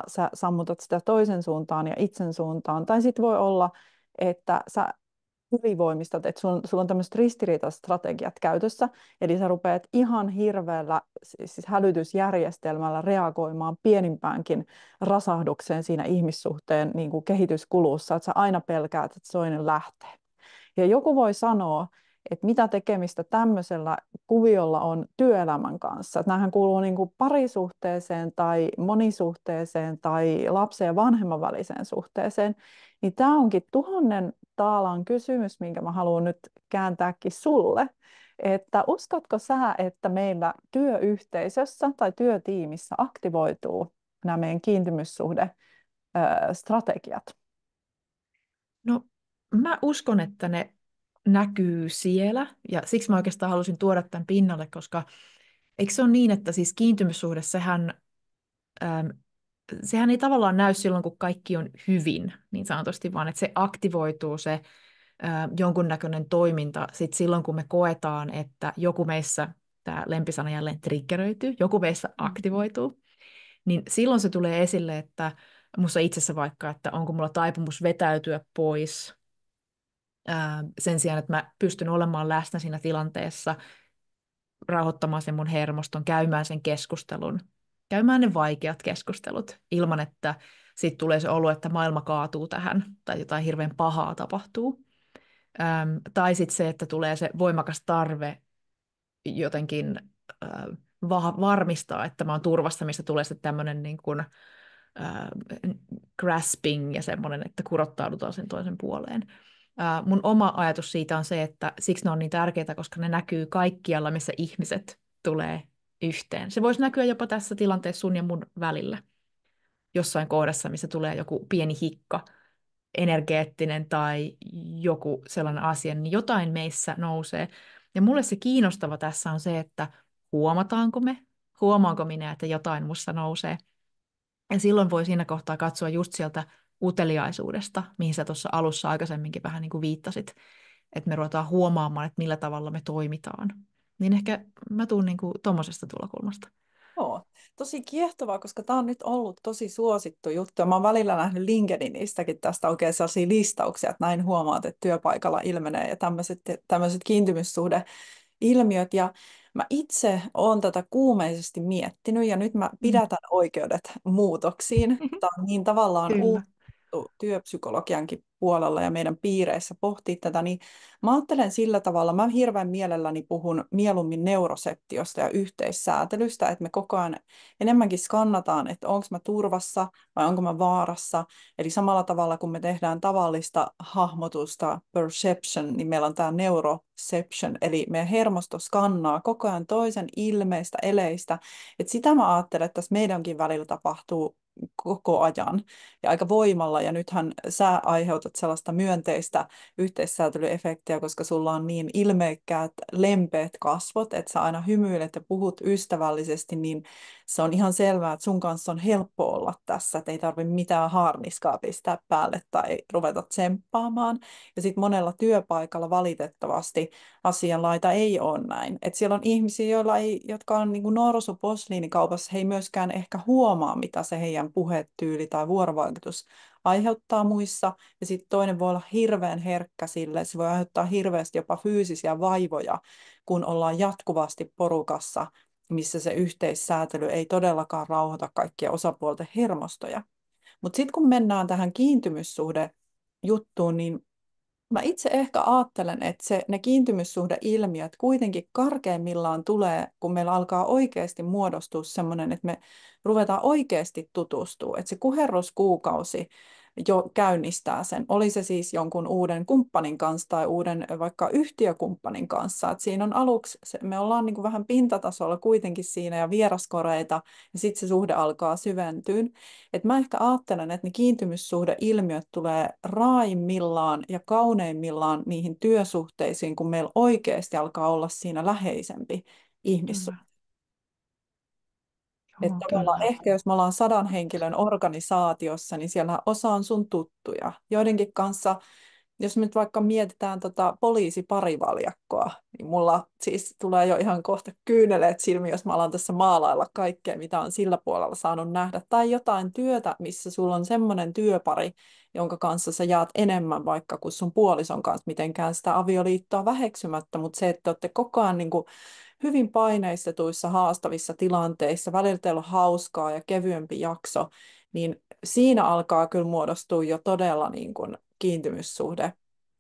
sä sammutat sitä toisen suuntaan ja itsen suuntaan. Tai sitten voi olla, että sä ylivoimistat, että sulla on tämmöiset ristiriitaiset strategiat käytössä, eli sä rupeat ihan hirveällä siis hälytysjärjestelmällä reagoimaan pienimpäänkin rasahdukseen siinä ihmissuhteen niin kuin kehityskulussa, että sä aina pelkäät, että toinen lähtee. Ja joku voi sanoa, että mitä tekemistä tämmöisellä kuviolla on työelämän kanssa. Että näähän kuuluu niin kuin parisuhteeseen tai monisuhteeseen tai lapsen ja vanhemman väliseen suhteeseen. Niin tämä onkin 1000 taalan kysymys, minkä mä haluan nyt kääntääkin sulle. Että uskotko sä, että meillä työyhteisössä tai työtiimissä aktivoituu nämä meidän kiintymyssuhdestrategiat? No, mä uskon, että ne näkyy siellä, ja siksi mä oikeastaan halusin tuoda tämän pinnalle, koska eikö se ole niin, että siis kiintymyssuhde, ähm, sehän ei tavallaan näy silloin, kun kaikki on hyvin, niin sanotusti, vaan että se aktivoituu se jonkunnäköinen toiminta sit silloin, kun me koetaan, että joku meissä, tämä lempisana jälleen triggeröityy, joku meissä aktivoituu, niin silloin se tulee esille, että musta itsessä vaikka, että onko mulla taipumus vetäytyä pois sen sijaan, että mä pystyn olemaan läsnä siinä tilanteessa, rauhoittamaan sen mun hermoston, käymään sen keskustelun, käymään ne vaikeat keskustelut ilman, että sitten tulee se olo, että maailma kaatuu tähän tai jotain hirveän pahaa tapahtuu. Tai sitten se, että tulee se voimakas tarve jotenkin varmistaa, että mä oon turvassa, mistä tulee sitten tämmöinen niin kuin, grasping ja semmoinen, että kurottaudutaan sen toisen puoleen. Mun oma ajatus siitä on se, että siksi ne on niin tärkeitä, koska ne näkyy kaikkialla, missä ihmiset tulee yhteen. Se voisi näkyä jopa tässä tilanteessa sun ja mun välillä, jossain kohdassa, missä tulee joku pieni hikka, energeettinen tai joku sellainen asia, niin jotain meissä nousee. Ja mulle se kiinnostava tässä on se, että huomataanko me, huomaanko minä, että jotain musta nousee. Ja silloin voi siinä kohtaa katsoa just sieltä uteliaisuudesta, mihin sä tuossa alussa aikaisemminkin vähän niin kuin viittasit, että me ruvetaan huomaamaan, että millä tavalla me toimitaan. Niin ehkä mä tuun niin kuin tommosesta tulokulmasta. Joo, tosi kiehtovaa, koska tämä on nyt ollut tosi suosittu juttu. Ja mä oon välillä nähnyt LinkedInistäkin tästä oikein sellaisia listauksia, että näin huomaat, että työpaikalla ilmenee ja tämmöiset kiintymyssuhdeilmiöt. Ja mä itse oon tätä kuumeisesti miettinyt ja nyt mä Mm. pidätän oikeudet muutoksiin. Tämä on niin tavallaan Kyllä. uutta työpsykologiankin puolella ja meidän piireissä pohtii tätä, niin mä ajattelen sillä tavalla, mä hirveän mielelläni puhun mieluummin neuroseptiosta ja yhteissäätelystä, että me koko ajan enemmänkin skannataan, että onko mä turvassa vai onko mä vaarassa. Eli samalla tavalla kun me tehdään tavallista hahmotusta, perception, niin meillä on tämä neuroception, eli meidän hermosto skannaa koko ajan toisen ilmeistä, eleistä. Että sitä mä ajattelen, että tässä meidänkin välillä tapahtuu koko ajan ja aika voimalla. Ja nythän sä aiheutat sellaista myönteistä yhteissäätelyefektiä, koska sulla on niin ilmeikkäät, lempeät kasvot, että sä aina hymyilet ja puhut ystävällisesti, niin se on ihan selvää, että sun kanssa on helppo olla tässä, että ei tarvitse mitään haarniskaa pistää päälle tai ruveta tsemppaamaan. Ja sitten monella työpaikalla valitettavasti asianlaita ei ole näin. Et siellä on ihmisiä, jotka on niin kuin norsuposliinikaupassa, he ei myöskään ehkä huomaa, mitä se heidän puhetyyli tai vuorovaikutus aiheuttaa muissa. Ja sitten toinen voi olla hirveän herkkä sille, se voi aiheuttaa hirveästi jopa fyysisiä vaivoja, kun ollaan jatkuvasti porukassa, missä se yhteissäätely ei todellakaan rauhoita kaikkia osapuolten hermostoja. Mutta sitten kun mennään tähän kiintymyssuhde juttuun, niin mä itse ehkä ajattelen, että ne kiintymyssuhdeilmiöt kuitenkin karkeimmillaan tulee, kun meillä alkaa oikeasti muodostua semmoinen, että me ruvetaan oikeasti tutustua. Että se kuherruskuukausi jo käynnistää sen. Oli se siis jonkun uuden kumppanin kanssa tai uuden vaikka yhtiökumppanin kanssa. Että siinä on aluksi, me ollaan niin kuin vähän pintatasolla kuitenkin siinä ja vieraskoreita ja sitten se suhde alkaa syventyä. Et mä ehkä ajattelen, että ne kiintymyssuhdeilmiöt tulee raaimmillaan ja kauneimmillaan niihin työsuhteisiin, kun meillä oikeasti alkaa olla siinä läheisempi ihmissuhde. Kyllä. Että tavallaan Kyllä. ehkä jos me ollaan 100 henkilön organisaatiossa, niin siellä osa on sun tuttuja. Joidenkin kanssa, jos me nyt vaikka mietitään poliisiparivaljakkoa, niin mulla siis tulee jo ihan kohta kyyneleet silmiin, jos mä alan tässä maalailla kaikkea, mitä on sillä puolella saanut nähdä. Tai jotain työtä, missä sulla on semmoinen työpari, jonka kanssa sä jaat enemmän vaikka kuin sun puolison kanssa, mitenkään sitä avioliittoa väheksymättä, mutta se, että olette koko ajan niin kuin hyvin paineistetuissa, haastavissa tilanteissa, välillä teillä on hauskaa ja kevyempi jakso, niin siinä alkaa kyllä muodostua jo todella niin kuin kiintymyssuhde,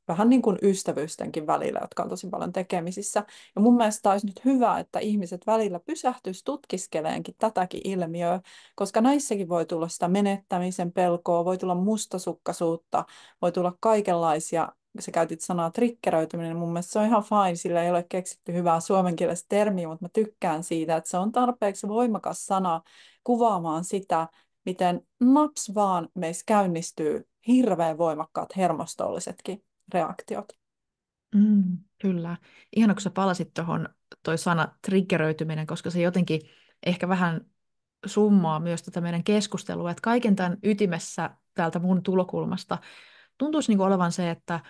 vähän niin kuin ystävyystenkin välillä, jotka on tosi paljon tekemisissä. Ja mun mielestä olisi nyt hyvä, että ihmiset välillä pysähtyisi tutkiskeleenkin tätäkin ilmiöä, koska näissäkin voi tulla sitä menettämisen pelkoa, voi tulla mustasukkaisuutta, voi tulla kaikenlaisia, sä käytit sanaa triggeröityminen, mun mielestä se on ihan fine, sillä ei ole keksitty hyvää suomenkielistä termiä, mutta mä tykkään siitä, että se on tarpeeksi voimakas sana kuvaamaan sitä, miten naps vaan meissä käynnistyy hirveän voimakkaat hermostollisetkin reaktiot. Kyllä. Ihana, kun sä palasit tuohon toi sana triggeröityminen, koska se jotenkin ehkä vähän summaa myös tätä meidän keskustelua, että kaiken tämän ytimessä täältä mun tulokulmasta tuntuisi niin kuin olevan se, että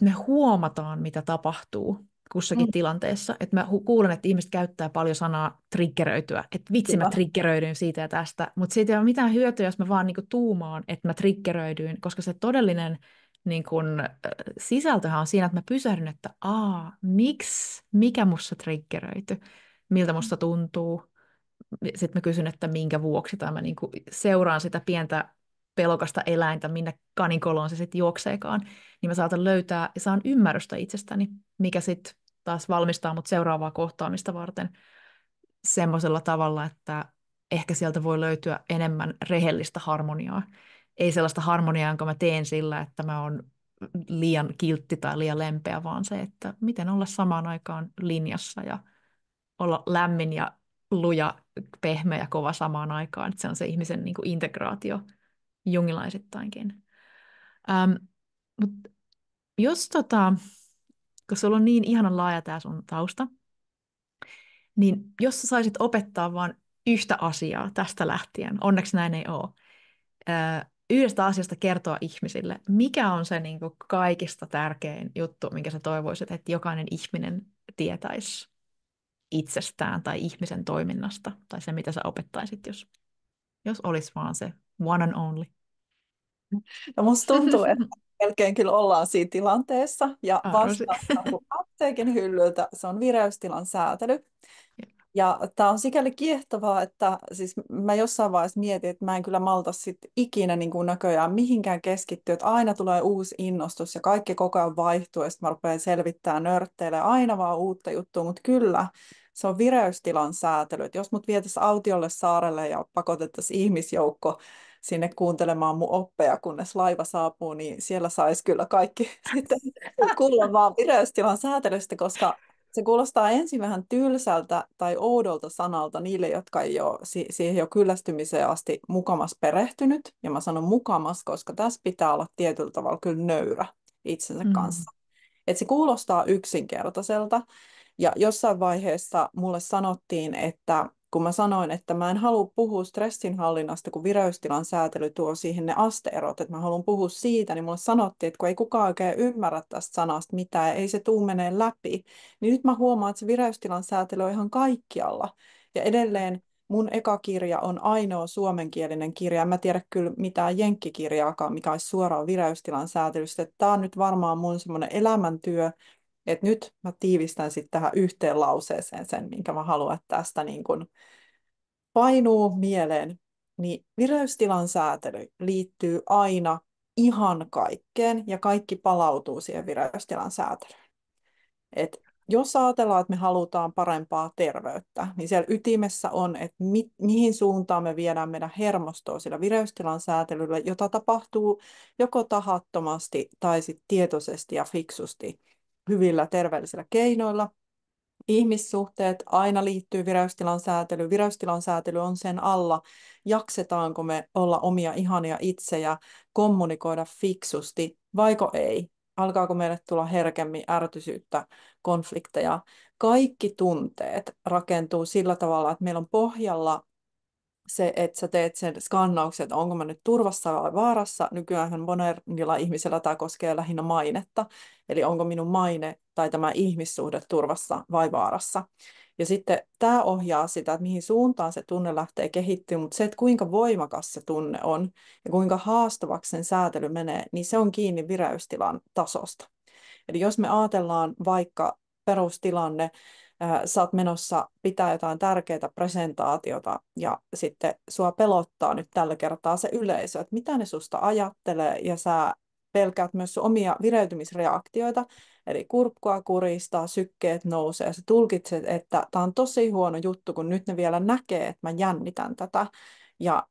me huomataan, mitä tapahtuu Mm, kussakin tilanteessa. Että mä kuulen, että ihmiset käyttää paljon sanaa triggeröityä, että vitsi mä kyllä. triggeröidyin siitä ja tästä, mutta siitä ei ole mitään hyötyä, jos mä vaan niinku tuumaan, että mä triggeröidyin, koska se todellinen niin kun, sisältöhän on siinä, että mä pysähdyn, että miksi, mikä musta triggeröity, miltä musta tuntuu. Sitten mä kysyn, että minkä vuoksi, tai mä niinku seuraan sitä pientä pelokasta eläintä, minne kanikoloon se sitten juokseekaan, niin mä saatan löytää ja saan ymmärrystä itsestäni, mikä sitten taas valmistaa mut seuraavaa kohtaamista varten semmoisella tavalla, että ehkä sieltä voi löytyä enemmän rehellistä harmoniaa. Ei sellaista harmoniaa, jonka mä teen sillä, että mä oon liian kiltti tai liian lempeä, vaan se, että miten olla samaan aikaan linjassa ja olla lämmin ja luja, pehmeä ja kova samaan aikaan. Että se on se ihmisen niin kuin integraatio jungilaisittainkin. Ähm, Mutta jos kun sulla on niin ihanan laaja tämä sun tausta, niin jos sä saisit opettaa vain yhtä asiaa tästä lähtien, onneksi näin ei ole, yhdestä asiasta kertoa ihmisille, mikä on se niin kuin kaikista tärkein juttu, minkä sä toivoisit, että jokainen ihminen tietäisi itsestään tai ihmisen toiminnasta, tai se, mitä sä opettaisit, jos olisi vaan se one and only. Ja musta tuntuu, että melkein kyllä ollaan siinä tilanteessa, ja Arvosi. vastaus saapuu apteekin hyllyltä, se on vireystilan säätely. Ja tämä on sikäli kiehtovaa, että siis mä jossain vaiheessa mietin, että mä en kyllä malta sit ikinä niin kuin näköjään mihinkään keskittyä, että aina tulee uusi innostus ja kaikki koko ajan vaihtuu ja sitten mä rupean selvittämään, nörtteilemään aina vaan uutta juttua, mutta kyllä se on vireystilan säätely. Et jos mut vietäisiin autiolle saarelle ja pakotettaisiin ihmisjoukko sinne kuuntelemaan mun oppeja, kunnes laiva saapuu, niin siellä saisi kyllä kaikki sitten kuulla vaan vireystilan säätelystä, koska se kuulostaa ensin vähän tylsältä tai oudolta sanalta niille, jotka ei ole siihen jo kyllästymiseen asti mukamas perehtynyt. Ja mä sanon mukamas, koska tässä pitää olla tietyllä tavalla kyllä nöyrä itsensä Mm. kanssa. Et se kuulostaa yksinkertaiselta. Ja jossain vaiheessa mulle sanottiin, että kun mä sanoin, että mä en halua puhua stressinhallinnasta, kun vireystilan säätely tuo siihen ne asteerot, että mä haluan puhua siitä, niin mulle sanottiin, että kun ei kukaan oikein ymmärrä tästä sanasta mitään, ja ei se tuu menee läpi, niin nyt mä huomaan, että se vireystilan säätely on ihan kaikkialla. Ja edelleen mun eka kirja on ainoa suomenkielinen kirja. En mä tiedä kyllä mitään jenkkikirjaakaan, mikä olisi suoraan vireystilan säätelystä. Tämä on nyt varmaan mun semmoinen elämäntyö, että nyt mä tiivistän sitten tähän yhteen lauseeseen sen, minkä mä haluan, että tästä niin kun painuu mieleen. Niin vireystilan säätely liittyy aina ihan kaikkeen ja kaikki palautuu siihen vireystilan säätelyyn. Et jos ajatellaan, että me halutaan parempaa terveyttä, niin siellä ytimessä on, että mihin suuntaan me viedään meidän hermostoa sillä vireystilan säätelyllä, jota tapahtuu joko tahattomasti tai sitten tietoisesti ja fiksusti hyvillä terveellisillä keinoilla. Ihmissuhteet aina liittyy vireystilan säätelyyn. Vireystilan säätely on sen alla, jaksetaanko me olla omia ihania itsejä, kommunikoida fiksusti, vaiko ei. Alkaako meille tulla herkemmin ärtysyyttä, konflikteja. kaikki tunteet rakentuu sillä tavalla, että meillä on pohjalla se, että sä teet sen skannauksen, että onko mä nyt turvassa vai vaarassa. Nykyään monella ihmisellä tämä koskee lähinnä mainetta, eli onko minun maine tai tämä ihmissuhde turvassa vai vaarassa. Ja sitten tämä ohjaa sitä, että mihin suuntaan se tunne lähtee kehittymään, mutta se, että kuinka voimakas se tunne on ja kuinka haastavaksi sen säätely menee, niin se on kiinni vireystilan tasosta. Eli jos me ajatellaan vaikka perustilanne, sä oot menossa pitää jotain tärkeää presentaatiota ja sitten sua pelottaa nyt tällä kertaa se yleisö, että mitä ne susta ajattelee ja sä pelkäät myös sun omia vireytymisreaktioita, eli kurkkua kuristaa, sykkeet nousee ja sä tulkitset, että tämä on tosi huono juttu, kun nyt ne vielä näkee, että mä jännitän tätä.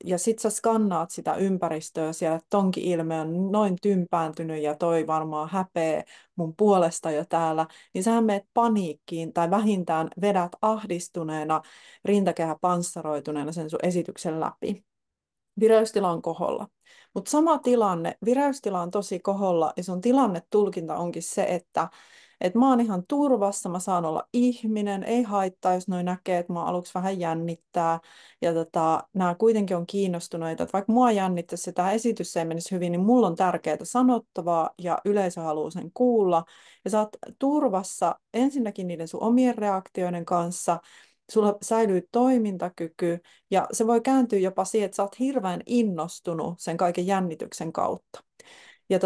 Ja sit sä skannaat sitä ympäristöä siellä, että tonkin ilme on noin tympääntynyt ja toi varmaan häpeä mun puolesta jo täällä, niin sähän meet paniikkiin tai vähintään vedät ahdistuneena, rintakehä panssaroituneena sen sun esityksen läpi. Vireystila on koholla. Mutta sama tilanne, vireystila on tosi koholla ja sun tilannetulkinta onkin se, että mä oon ihan turvassa, mä saan olla ihminen, ei haittaa, jos noi näkee, että mä aluksi vähän jännittää. Ja nämä kuitenkin on kiinnostuneita, että vaikka mua jännittäisi, tämä esitys ei menisi hyvin, niin mulla on tärkeää sanottavaa ja yleisö haluaa sen kuulla. Ja sä oot turvassa ensinnäkin niiden sun omien reaktioiden kanssa, sulla säilyy toimintakyky ja se voi kääntyä jopa siihen, että sä oot hirveän innostunut sen kaiken jännityksen kautta. Ja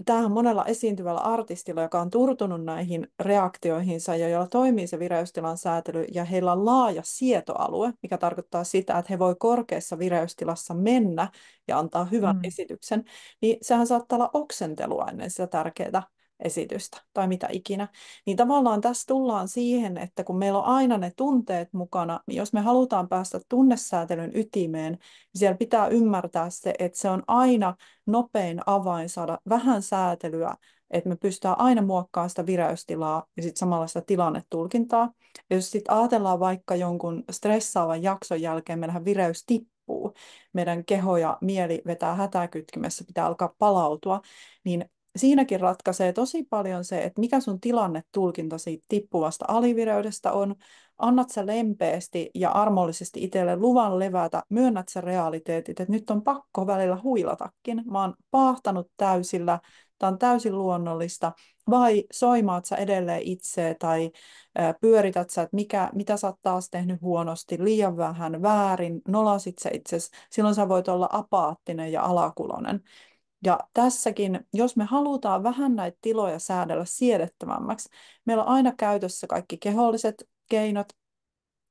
tämähän monella esiintyvällä artistilla, joka on turtunut näihin reaktioihinsa ja jolla toimii se vireystilan säätely ja heillä on laaja sietoalue, mikä tarkoittaa sitä, että he voi korkeassa vireystilassa mennä ja antaa hyvän Mm. esityksen, niin sehän saattaa olla oksentelua ennen sitä tärkeää esitystä tai mitä ikinä. Niin tavallaan tässä tullaan siihen, että kun meillä on aina ne tunteet mukana, niin jos me halutaan päästä tunnesäätelyn ytimeen, niin siellä pitää ymmärtää se, että se on aina nopein avain saada vähän säätelyä, että me pystytään aina muokkaamaan sitä vireystilaa ja sitten samalla sitä tilannetulkintaa. Ja jos sitten ajatellaan vaikka jonkun stressaavan jakson jälkeen, meillähän vireys tippuu, meidän keho ja mieli vetää hätäkytkimessä, pitää alkaa palautua, niin siinäkin ratkaisee tosi paljon se, että mikä sun tilannetulkinta siitä tippuvasta alivireydestä on. Annat sä lempeästi ja armollisesti itselle luvan levätä, myönnät sä realiteetit, että nyt on pakko välillä huilatakin. Mä oon paahtanut täysillä, tää on täysin luonnollista. Vai soimaat sä edelleen itse tai pyörität sä, että mitä sä oot taas tehnyt huonosti, liian vähän, väärin, nolasit sä itsesi. Silloin sä voit olla apaattinen ja alakulonen. Ja tässäkin, jos me halutaan vähän näitä tiloja säädellä siedettävämmäksi, meillä on aina käytössä kaikki keholliset keinot,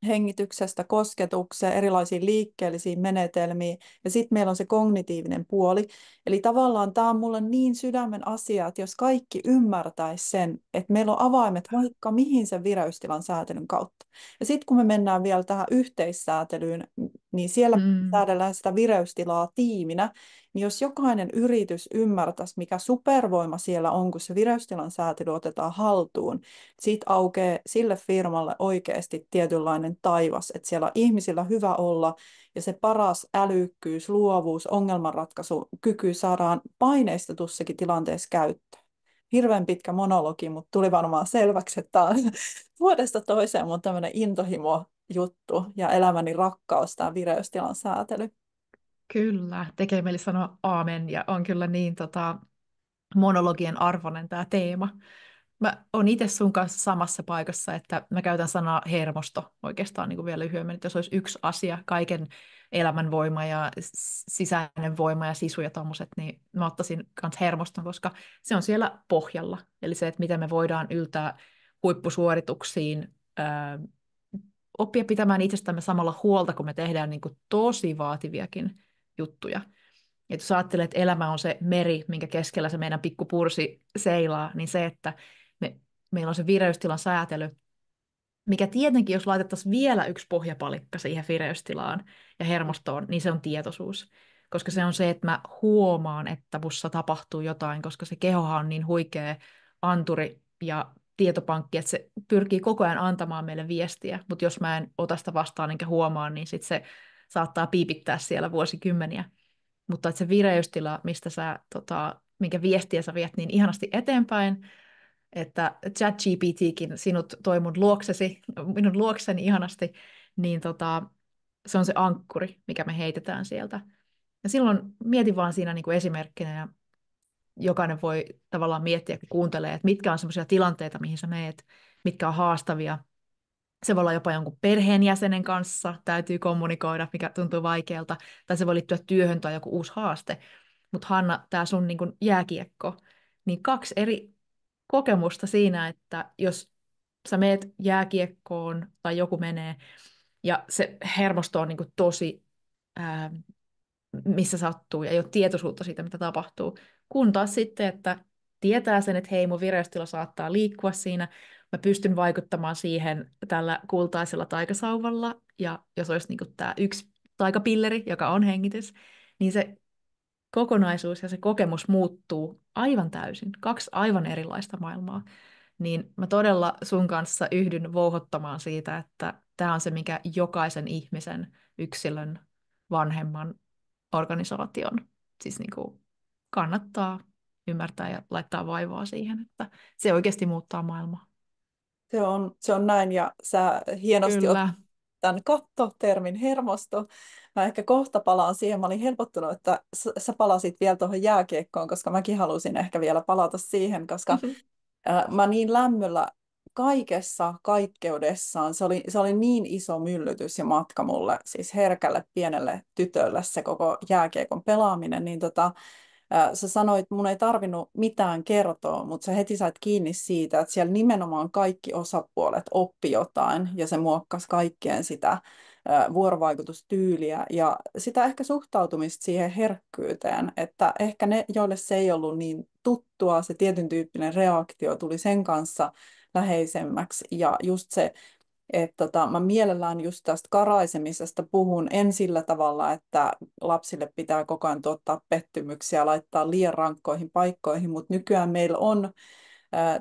hengityksestä kosketukseen, erilaisiin liikkeellisiin menetelmiin, ja sitten meillä on se kognitiivinen puoli. Eli tavallaan tämä on mulle niin sydämen asia, että jos kaikki ymmärtäisi sen, että meillä on avaimet vaikka mihin sen vireystilan säätelyn kautta. Ja sitten kun me mennään vielä tähän yhteissäätelyyn, niin siellä Mm. säädellään sitä vireystilaa tiiminä, niin jos jokainen yritys ymmärtäisi, mikä supervoima siellä on, kun se vireystilan säätely otetaan haltuun, siitä aukeaa sille firmalle oikeasti tietynlainen taivas, että siellä on ihmisillä hyvä olla ja se paras älykkyys, luovuus, ongelmanratkaisukyky saadaan paineistetussakin tilanteessa käyttöön. Hirveän pitkä monologi, mutta tuli varmaan selväksi, että tämä on vuodesta toiseen mun tämmöinen intohimo juttu ja elämäni rakkaus, tämä vireystilan säätely. Kyllä, tekee mieli sanoa aamen, ja on kyllä niin monologien arvoinen tämä teema. Mä oon itse sun kanssa samassa paikassa, että mä käytän sanaa hermosto oikeastaan niin kuin vielä lyhyemmin, että jos olisi yksi asia, kaiken elämän voima ja sisäinen voima ja sisu ja tommoset, niin mä ottaisin myös hermoston, koska se on siellä pohjalla. Eli se, että miten me voidaan yltää huippusuorituksiin, oppia pitämään itsestämme samalla huolta, kun me tehdään niin kuin tosi vaativiakin juttuja. Et jos ajattelee, että elämä on se meri, minkä keskellä se meidän pikku pursi seilaa, niin se, että meillä on se vireystilan säätely, mikä tietenkin, jos laitettaisiin vielä yksi pohjapalikka siihen vireystilaan ja hermostoon, niin se on tietoisuus. Koska se on se, että mä huomaan, että mussa tapahtuu jotain, koska se kehohan on niin huikea anturi ja tietopankki, että se pyrkii koko ajan antamaan meille viestiä, mutta jos mä en ota sitä vastaan enkä huomaa, niin sit se saattaa piipittää siellä vuosikymmeniä. Mutta että se vireystila, mistä minkä viestiä sä viet niin ihanasti eteenpäin, että ChatGPTkin sinut toi minun luokseni ihanasti, niin se on se ankkuri, mikä me heitetään sieltä. Ja silloin mietin vaan siinä niin kuin esimerkkinä, ja jokainen voi tavallaan miettiä, kun kuuntelee, että mitkä on sellaisia tilanteita, mihin sä meet, mitkä on haastavia. Se voi olla jopa jonkun perheenjäsenen kanssa, täytyy kommunikoida, mikä tuntuu vaikealta, tai se voi liittyä työhön tai joku uusi haaste. Mutta Hanna, tämä sun niin kun jääkiekko, niin kaksi eri kokemusta siinä, että jos sä meet jääkiekkoon tai joku menee, ja se hermosto on niin kun tosi missä sattuu ja ei ole tietoisuutta siitä, mitä tapahtuu. Kun taas sitten, että tietää sen, että hei, mun vireystila saattaa liikkua siinä, mä pystyn vaikuttamaan siihen tällä kultaisella taikasauvalla, ja jos olisi niin tämä yksi taikapilleri, joka on hengitys, niin se kokonaisuus ja se kokemus muuttuu aivan täysin. Kaksi aivan erilaista maailmaa. Niin mä todella sun kanssa yhdyn vouhottamaan siitä, että tämä on se, mikä jokaisen ihmisen, yksilön, vanhemman organisaation siis niin kuin kannattaa ymmärtää ja laittaa vaivaa siihen, että se oikeasti muuttaa maailmaa. Se on näin, ja sä hienosti Kyllä. tämän kattotermin hermosto. Mä ehkä kohta palaan siihen. Mä olin helpottunut, että sä palasit vielä tuohon jääkiekkoon, koska mäkin halusin ehkä vielä palata siihen, koska mä niin lämmöllä kaikessa kaikkeudessaan. Se oli niin iso myllytys ja matka mulle, siis herkälle pienelle tytölle se koko jääkiekon pelaaminen, niin sä sanoit, että mun ei tarvinnut mitään kertoa, mutta sä heti sait kiinni siitä, että siellä nimenomaan kaikki osapuolet oppi jotain ja se muokkasi kaikkien sitä vuorovaikutustyyliä ja sitä ehkä suhtautumista siihen herkkyyteen, että ehkä ne, joille se ei ollut niin tuttua, se tietyn tyyppinen reaktio tuli sen kanssa läheisemmäksi ja just se, että mä mielellään just tästä karaisemisesta puhun en sillä tavalla, että lapsille pitää koko ajan tuottaa pettymyksiä, laittaa liian rankkoihin paikkoihin, mutta nykyään meillä on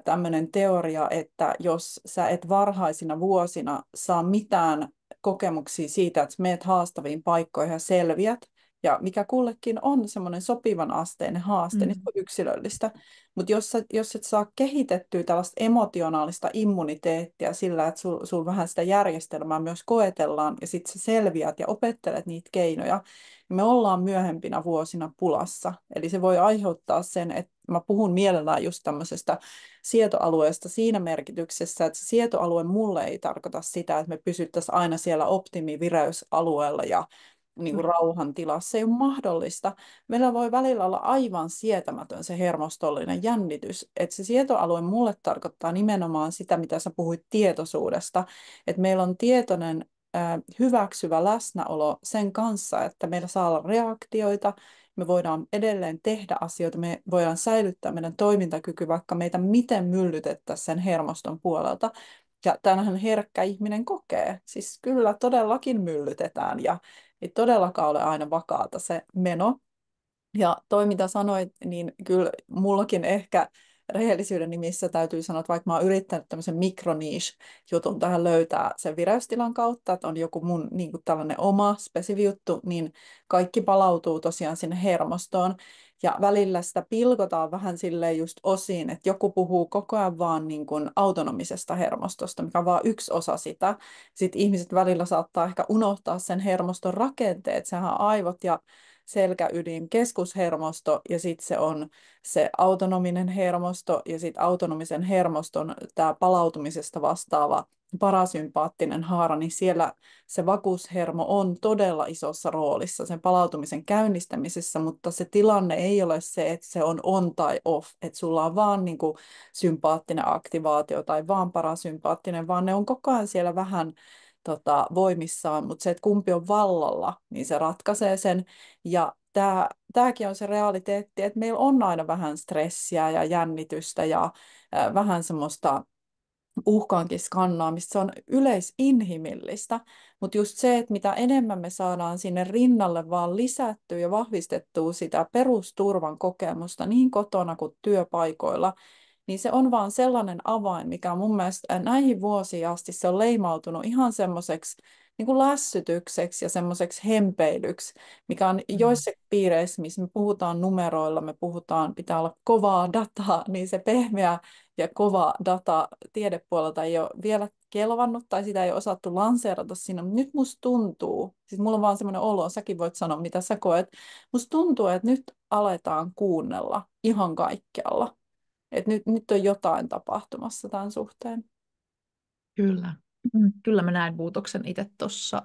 tämmöinen teoria, että jos sä et varhaisina vuosina saa mitään kokemuksia siitä, että meet haastaviin paikkoihin ja selviät, ja mikä kullekin on semmoinen sopivan asteinen haaste, niin se Mm. on yksilöllistä. Mutta jos et saa kehitettyä tällaista emotionaalista immuniteettia sillä, että sul vähän sitä järjestelmää myös koetellaan, ja sitten sä selviät ja opettelet niitä keinoja, niin me ollaan myöhempinä vuosina pulassa. Eli se voi aiheuttaa sen, että mä puhun mielellään just tämmöisestä sietoalueesta siinä merkityksessä, että se sietoalue mulle ei tarkoita sitä, että me pysyttäisiin aina siellä optimivireysalueella ja niin kuin rauhantilassa. Se ei ole mahdollista. Meillä voi välillä olla aivan sietämätön se hermostollinen jännitys. Että se sietoalue mulle tarkoittaa nimenomaan sitä, mitä sä puhuit tietoisuudesta. Että meillä on tietoinen hyväksyvä läsnäolo sen kanssa, että meillä saa olla reaktioita, me voidaan edelleen tehdä asioita, me voidaan säilyttää meidän toimintakyky, vaikka meitä miten myllytettäisiin sen hermoston puolelta. Ja tämähän herkkä ihminen kokee. Siis kyllä todellakin myllytetään ja ei todellakaan ole aina vakaata se meno. Ja toi, mitä sanoit, niin kyllä mullakin ehkä rehellisyyden nimissä täytyy sanoa, että vaikka mä oon yrittänyt tämmöisen mikroniche-jutun tähän löytää sen vireystilan kautta, että on joku mun niin kuin tällainen oma spesifi juttu, niin kaikki palautuu tosiaan sinne hermostoon. Ja välillä sitä pilkotaan vähän silleen just osiin, että joku puhuu koko ajan vaan niin kuin autonomisesta hermostosta, mikä on vaan yksi osa sitä. Sitten ihmiset välillä saattaa ehkä unohtaa sen hermoston rakenteet, sehän on aivot ja selkäydin keskushermosto ja sitten se on se autonominen hermosto ja sitten autonomisen hermoston tämä palautumisesta vastaava parasympaattinen haara, niin siellä se vakuushermo on todella isossa roolissa sen palautumisen käynnistämisessä, mutta se tilanne ei ole se, että se on tai off, että sulla on vaan niin kuin sympaattinen aktivaatio tai vaan parasympaattinen, vaan ne on koko ajan siellä vähän voimissaan, mutta se, että kumpi on vallalla, niin se ratkaisee sen. Ja tämäkin on se realiteetti, että meillä on aina vähän stressiä ja jännitystä ja vähän semmoista uhkaankin skannaamista. Se on yleisinhimillistä, mutta just se, että mitä enemmän me saadaan sinne rinnalle vaan lisättyä ja vahvistettua sitä perusturvan kokemusta niin kotona kuin työpaikoilla, niin se on vaan sellainen avain, mikä on mun mielestä näihin vuosiin asti se on leimautunut ihan semmoiseksi niin kuin lässytykseksi ja semmoiseksi hempeilyksi, mikä on Mm. joissakin piireissä, missä me puhutaan numeroilla, me puhutaan, pitää olla kovaa dataa, niin se pehmeä ja kova data tiedepuolelta ei ole vielä kelvannut tai sitä ei ole osattu lanseerata siinä, mutta nyt musta tuntuu, siis mulla on vaan semmoinen olo, säkin voit sanoa mitä sä koet, musta tuntuu, että nyt aletaan kuunnella ihan kaikkialla, että nyt on jotain tapahtumassa tämän suhteen. Kyllä. Kyllä mä näen muutoksen itse tuossa,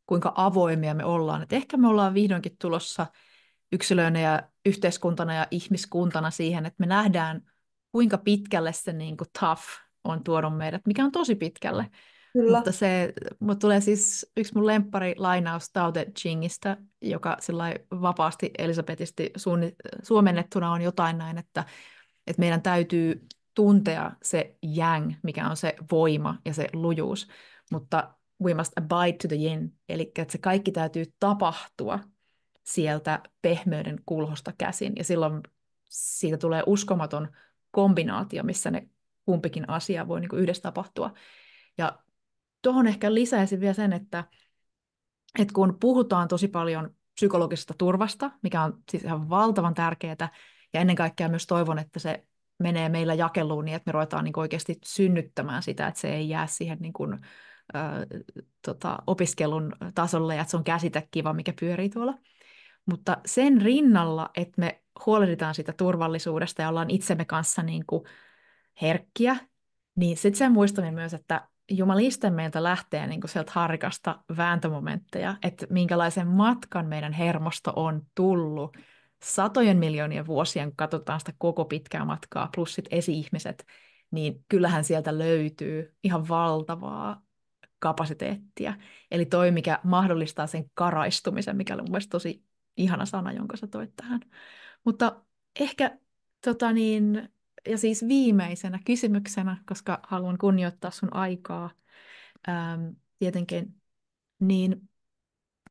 kuinka avoimia me ollaan. Et ehkä me ollaan vihdoinkin tulossa yksilöinä ja yhteiskuntana ja ihmiskuntana siihen, että me nähdään, kuinka pitkälle se niin kuin tough on tuonut meidät, mikä on tosi pitkälle. Kyllä. Mutta se, mulle tulee siis yksi mun lemppari lainaus Tao Te Chingistä, joka sillai vapaasti elisabetisti suomennettuna on jotain näin, että meidän täytyy tuntea se yang, mikä on se voima ja se lujuus, mutta we must abide to the yin, eli että se kaikki täytyy tapahtua sieltä pehmeyden kulhosta käsin, ja silloin siitä tulee uskomaton kombinaatio, missä ne kumpikin asia voi niin kuin yhdessä tapahtua. Ja tuohon ehkä lisäisin vielä sen, että kun puhutaan tosi paljon psykologisesta turvasta, mikä on siis ihan valtavan tärkeää, ja ennen kaikkea myös toivon, että se menee meillä jakeluun niin, että me ruvetaan niin oikeasti synnyttämään sitä, että se ei jää siihen niin kuin, opiskelun tasolle, ja että se on käsite kiva, mikä pyörii tuolla. Mutta sen rinnalla, että me huolehditaan sitä turvallisuudesta ja ollaan itsemme kanssa niin kuin herkkiä, niin sitten sen muistaminen myös, että jumalisten meiltä lähtee niin kuin sieltä harikasta vääntömomentteja, että minkälaisen matkan meidän hermosto on tullut satojen miljoonien vuosien, kun katsotaan sitä koko pitkää matkaa, plus sit esi-ihmiset, niin kyllähän sieltä löytyy ihan valtavaa kapasiteettia. Eli toi, mikä mahdollistaa sen karaistumisen, mikä oli mun mielestä tosi ihana sana, jonka sä toit tähän. Mutta ehkä ja siis viimeisenä kysymyksenä, koska haluan kunnioittaa sun aikaa, tietenkin, niin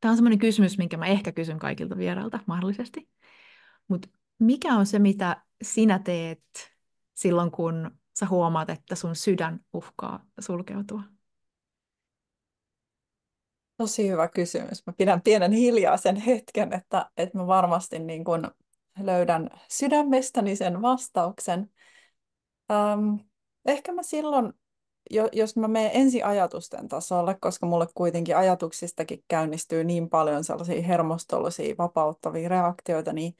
tämä on semmoinen kysymys, minkä mä ehkä kysyn kaikilta vierailta mahdollisesti. Mutta mikä on se, mitä sinä teet silloin, kun sä huomaat, että sun sydän uhkaa sulkeutua? Tosi hyvä kysymys. Mä pidän pienen hiljaisen hetken, että mä varmasti niin kun löydän sydämestäni sen vastauksen. Ähm, Ehkä mä silloin, jos mä menen ensi ajatusten tasolle, koska mulle kuitenkin ajatuksistakin käynnistyy niin paljon sellaisia hermostollisia vapauttavia reaktioita, niin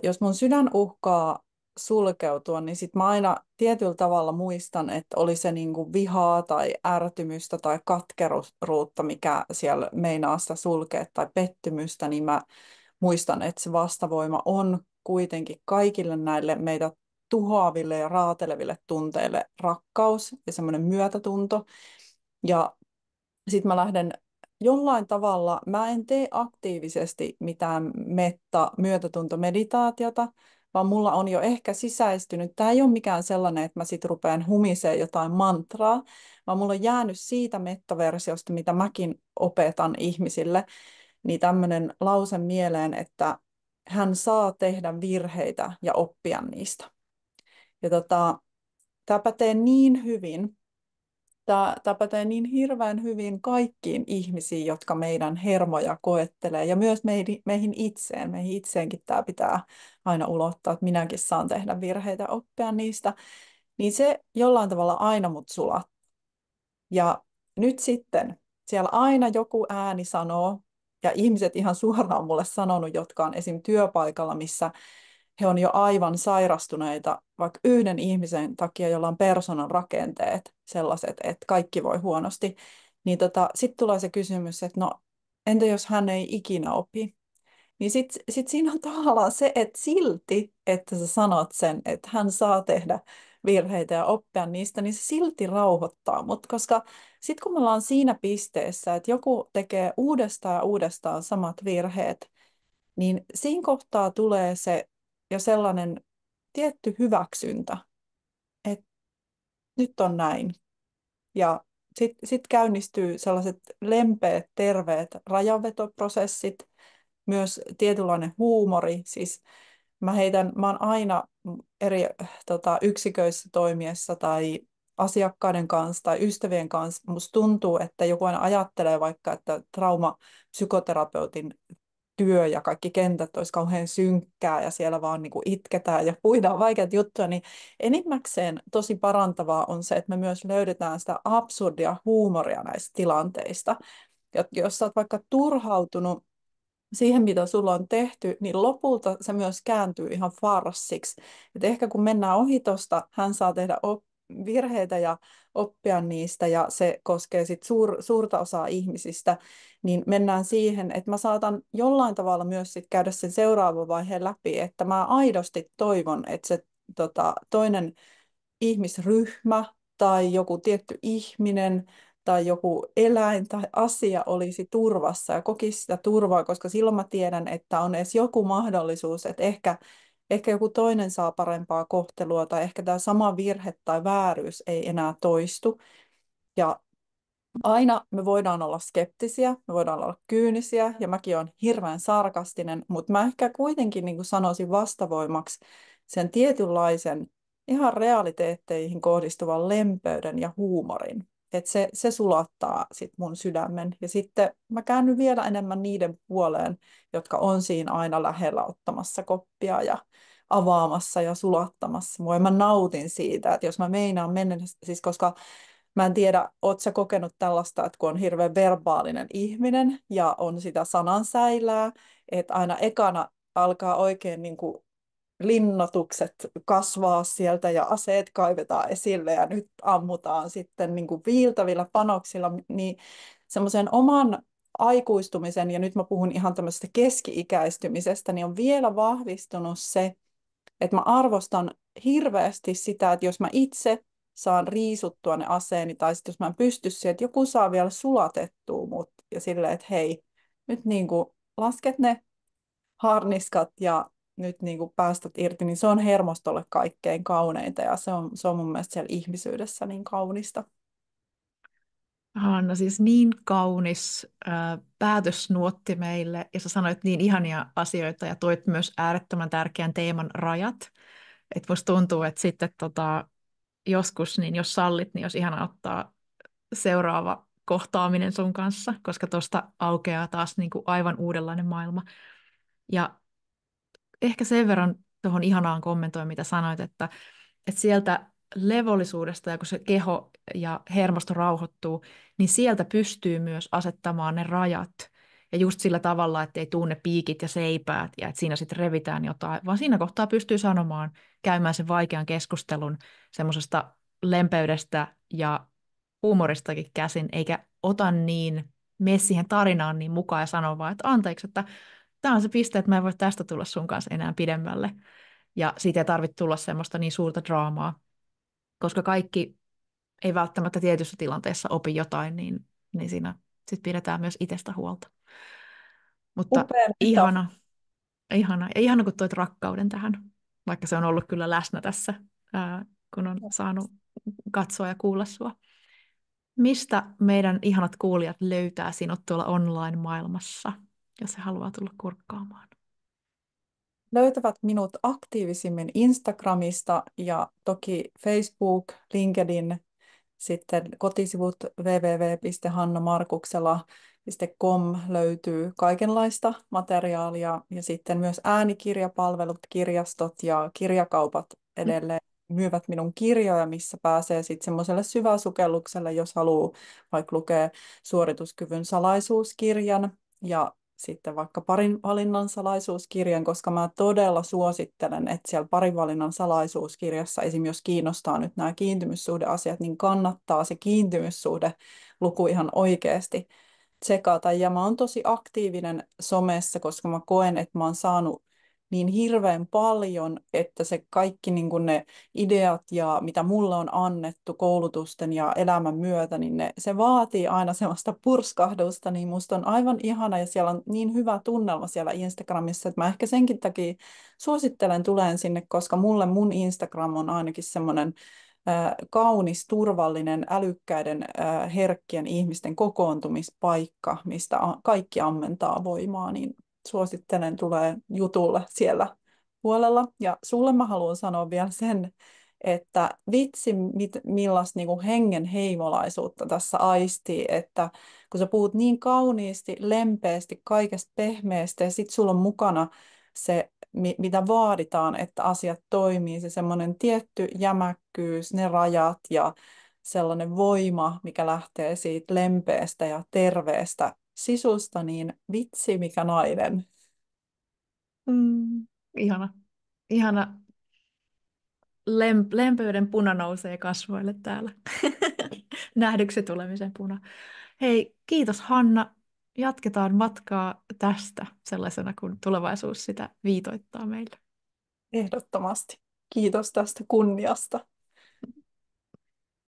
jos mun sydän uhkaa sulkeutua, niin sit mä aina tietyllä tavalla muistan, että oli se niinku vihaa tai ärtymystä tai katkeruutta, mikä siellä meinaa sitä sulkea, tai pettymystä, niin mä muistan, että se vastavoima on kuitenkin kaikille näille meitä tuhoaville ja raateleville tunteille rakkaus ja semmoinen myötätunto. Ja sitten mä lähden jollain tavalla, mä en tee aktiivisesti mitään myötätuntomeditaatiota, vaan mulla on jo ehkä sisäistynyt. Tämä ei ole mikään sellainen, että mä sitten rupean humisee jotain mantraa, vaan mulla on jäänyt siitä mettaversiosta, mitä mäkin opetan ihmisille, niin tämmöinen lause mieleen, että hän saa tehdä virheitä ja oppia niistä. Ja tämä pätee niin hyvin, tämä pätee niin hirveän hyvin kaikkiin ihmisiin, jotka meidän hermoja koettelee, ja myös meihin itseen. Meihin itseenkin tämä pitää aina ulottaa, että minäkin saan tehdä virheitä ja oppia niistä. Niin se jollain tavalla aina mut sulattaa. Ja nyt sitten siellä aina joku ääni sanoo, ja ihmiset ihan suoraan mulle sanonut, jotka on esim. Työpaikalla, missä he on jo aivan sairastuneita vaikka yhden ihmisen takia, jolla on persoonan rakenteet sellaiset, että kaikki voi huonosti, niin sitten tulee se kysymys, että no entä jos hän ei ikinä opi? Niin sit siinä on tavallaan se, että silti, että sä sanot sen, että hän saa tehdä virheitä ja oppia niistä, niin se silti rauhoittaa mut, koska sitten kun me ollaan siinä pisteessä, että joku tekee uudestaan ja uudestaan samat virheet, niin siinä kohtaa tulee se jo sellainen tietty hyväksyntä, että nyt on näin. Ja sitten käynnistyy sellaiset lempeät, terveet rajanvetoprosessit, myös tietynlainen huumori. Siis mä oon aina eri yksiköissä toimiessa tai asiakkaiden kanssa tai ystävien kanssa, musta tuntuu, että joku aina ajattelee vaikka, että traumapsykoterapeutin työ ja kaikki kentät olisi kauhean synkkää ja siellä vaan niin kuin itketään ja puidaan vaikeat juttuja, niin enimmäkseen tosi parantavaa on se, että me myös löydetään sitä absurdia huumoria näistä tilanteista. Ja jos sä oot vaikka turhautunut siihen, mitä sulla on tehty, niin lopulta se myös kääntyy ihan farssiksi. Et ehkä kun mennään ohi tosta, hän saa tehdä virheitä ja oppia niistä, ja se koskee sit suurta osaa ihmisistä, niin mennään siihen, että mä saatan jollain tavalla myös sit käydä sen seuraavan vaiheen läpi, että mä aidosti toivon, että se toinen ihmisryhmä tai joku tietty ihminen tai joku eläin tai asia olisi turvassa ja kokisi sitä turvaa, koska silloin mä tiedän, että on edes joku mahdollisuus, että ehkä joku toinen saa parempaa kohtelua tai ehkä tämä sama virhe tai vääryys ei enää toistu. Ja aina me voidaan olla skeptisiä, me voidaan olla kyynisiä ja mäkin olen hirveän sarkastinen, mutta mä ehkä kuitenkin niin kuin sanoisin vastavoimaksi sen tietynlaisen ihan realiteetteihin kohdistuvan lempeyden ja huumorin. Että se sulattaa sit mun sydämen. Ja sitten mä käännyn vielä enemmän niiden puoleen, jotka on siinä aina lähellä ottamassa koppia ja avaamassa ja sulattamassa. Mä nautin siitä, että jos mä meinaan mennä, siis koska mä en tiedä, ootko sä kokenut tällaista, että kun on hirveän verbaalinen ihminen ja on sitä sanansäilää, että aina ekana alkaa oikein niin kuin linnoitukset kasvaa sieltä ja aseet kaivetaan esille ja nyt ammutaan sitten niin kuin viiltävillä panoksilla, niin semmoisen oman aikuistumisen, ja nyt mä puhun ihan tämmöisestä keski-ikäistymisestä, niin on vielä vahvistunut se, että mä arvostan hirveästi sitä, että jos mä itse saan riisuttua ne aseeni, tai sitten jos mä en pysty siihen, että joku saa vielä sulatettua mut, ja silleen, että hei, nyt niin kuin lasket ne harniskat ja nyt niin kuin päästät irti, niin se on hermostolle kaikkein kauneinta, ja se on mun mielestä siellä ihmisyydessä niin kaunista. Hanna, siis niin kaunis päätösnuotti meille, ja sä sanoit niin ihania asioita ja toit myös äärettömän tärkeän teeman rajat. Että musta tuntuu, että sitten joskus, niin jos sallit, niin olisi ihana ottaa seuraava kohtaaminen sun kanssa, koska tuosta aukeaa taas niin kuin aivan uudenlainen maailma. Ja ehkä sen verran tuohon ihanaan kommentoin, mitä sanoit, että sieltä levollisuudesta ja kun se keho ja hermosto rauhoittuu, niin sieltä pystyy myös asettamaan ne rajat. Ja just sillä tavalla, että ei tule ne piikit ja seipäät ja että siinä sitten revitään jotain, vaan siinä kohtaa pystyy sanomaan, käymään sen vaikean keskustelun semmoisesta lempeydestä ja huumoristakin käsin, eikä ota niin, mene siihen tarinaan niin mukaan ja sano vaan, että anteeksi, että tämä on se piste, että mä en voi tästä tulla sun kanssa enää pidemmälle. Ja siitä ei tarvitse tulla semmoista niin suurta draamaa, koska kaikki ei välttämättä tietyssä tilanteessa opi jotain, niin siinä sit pidetään myös itsestä huolta. Mutta Upea metafora. ihana, ihana. Ja ihana, kun toit rakkauden tähän, vaikka se on ollut kyllä läsnä tässä, kun on saanut katsoa ja kuulla sua. Mistä meidän ihanat kuulijat löytää sinut tuolla online-maailmassa, jos he haluaa tulla kurkkaamaan? Löytävät minut aktiivisimmin Instagramista ja toki Facebook, LinkedIn, sitten kotisivut www.hannamarkuksela.com löytyy kaikenlaista materiaalia ja sitten myös äänikirjapalvelut, kirjastot ja kirjakaupat edelleen myyvät minun kirjoja, missä pääsee sitten semmoiselle syväsukellukselle, jos haluaa vaikka lukea suorituskyvyn salaisuuskirjan ja sitten vaikka parin valinnan salaisuuskirjan, koska mä todella suosittelen, että siellä parin valinnan salaisuuskirjassa, esim. Jos kiinnostaa nyt nämä kiintymyssuhdeasiat, niin kannattaa se kiintymyssuhde luku ihan oikeasti tsekata. Ja mä oon tosi aktiivinen somessa, koska mä koen, että mä oon saanut niin hirveän paljon, että se kaikki niin kuin ne ideat ja mitä mulle on annettu koulutusten ja elämän myötä, niin se vaatii aina semmoista purskahdusta, niin musta on aivan ihana ja siellä on niin hyvä tunnelma siellä Instagramissa, että mä ehkä senkin takia suosittelen tuleen sinne, koska mulle mun Instagram on ainakin semmoinen kaunis, turvallinen, älykkäiden, herkkien ihmisten kokoontumispaikka, mistä kaikki ammentaa voimaa, niin suosittelen tulee jutulle siellä puolella. Ja sulle mä haluan sanoa vielä sen, että vitsi, millaista niin kuin hengen heimolaisuutta tässä aistii, että kun sä puhut niin kauniisti, lempeästi, kaikesta pehmeästä ja sit sulla on mukana se, mitä vaaditaan, että asiat toimii, se semmoinen tietty jämäkkyys, ne rajat ja sellainen voima, mikä lähtee siitä lempeästä ja terveestä sisusta, niin vitsi mikä nainen. Mm, ihana. Ihana. Lempeyden puna nousee kasvoille täällä. Nähdyksi tulemisen puna. Hei, kiitos Hanna. Jatketaan matkaa tästä sellaisena, kun tulevaisuus sitä viitoittaa meille. Ehdottomasti. Kiitos tästä kunniasta.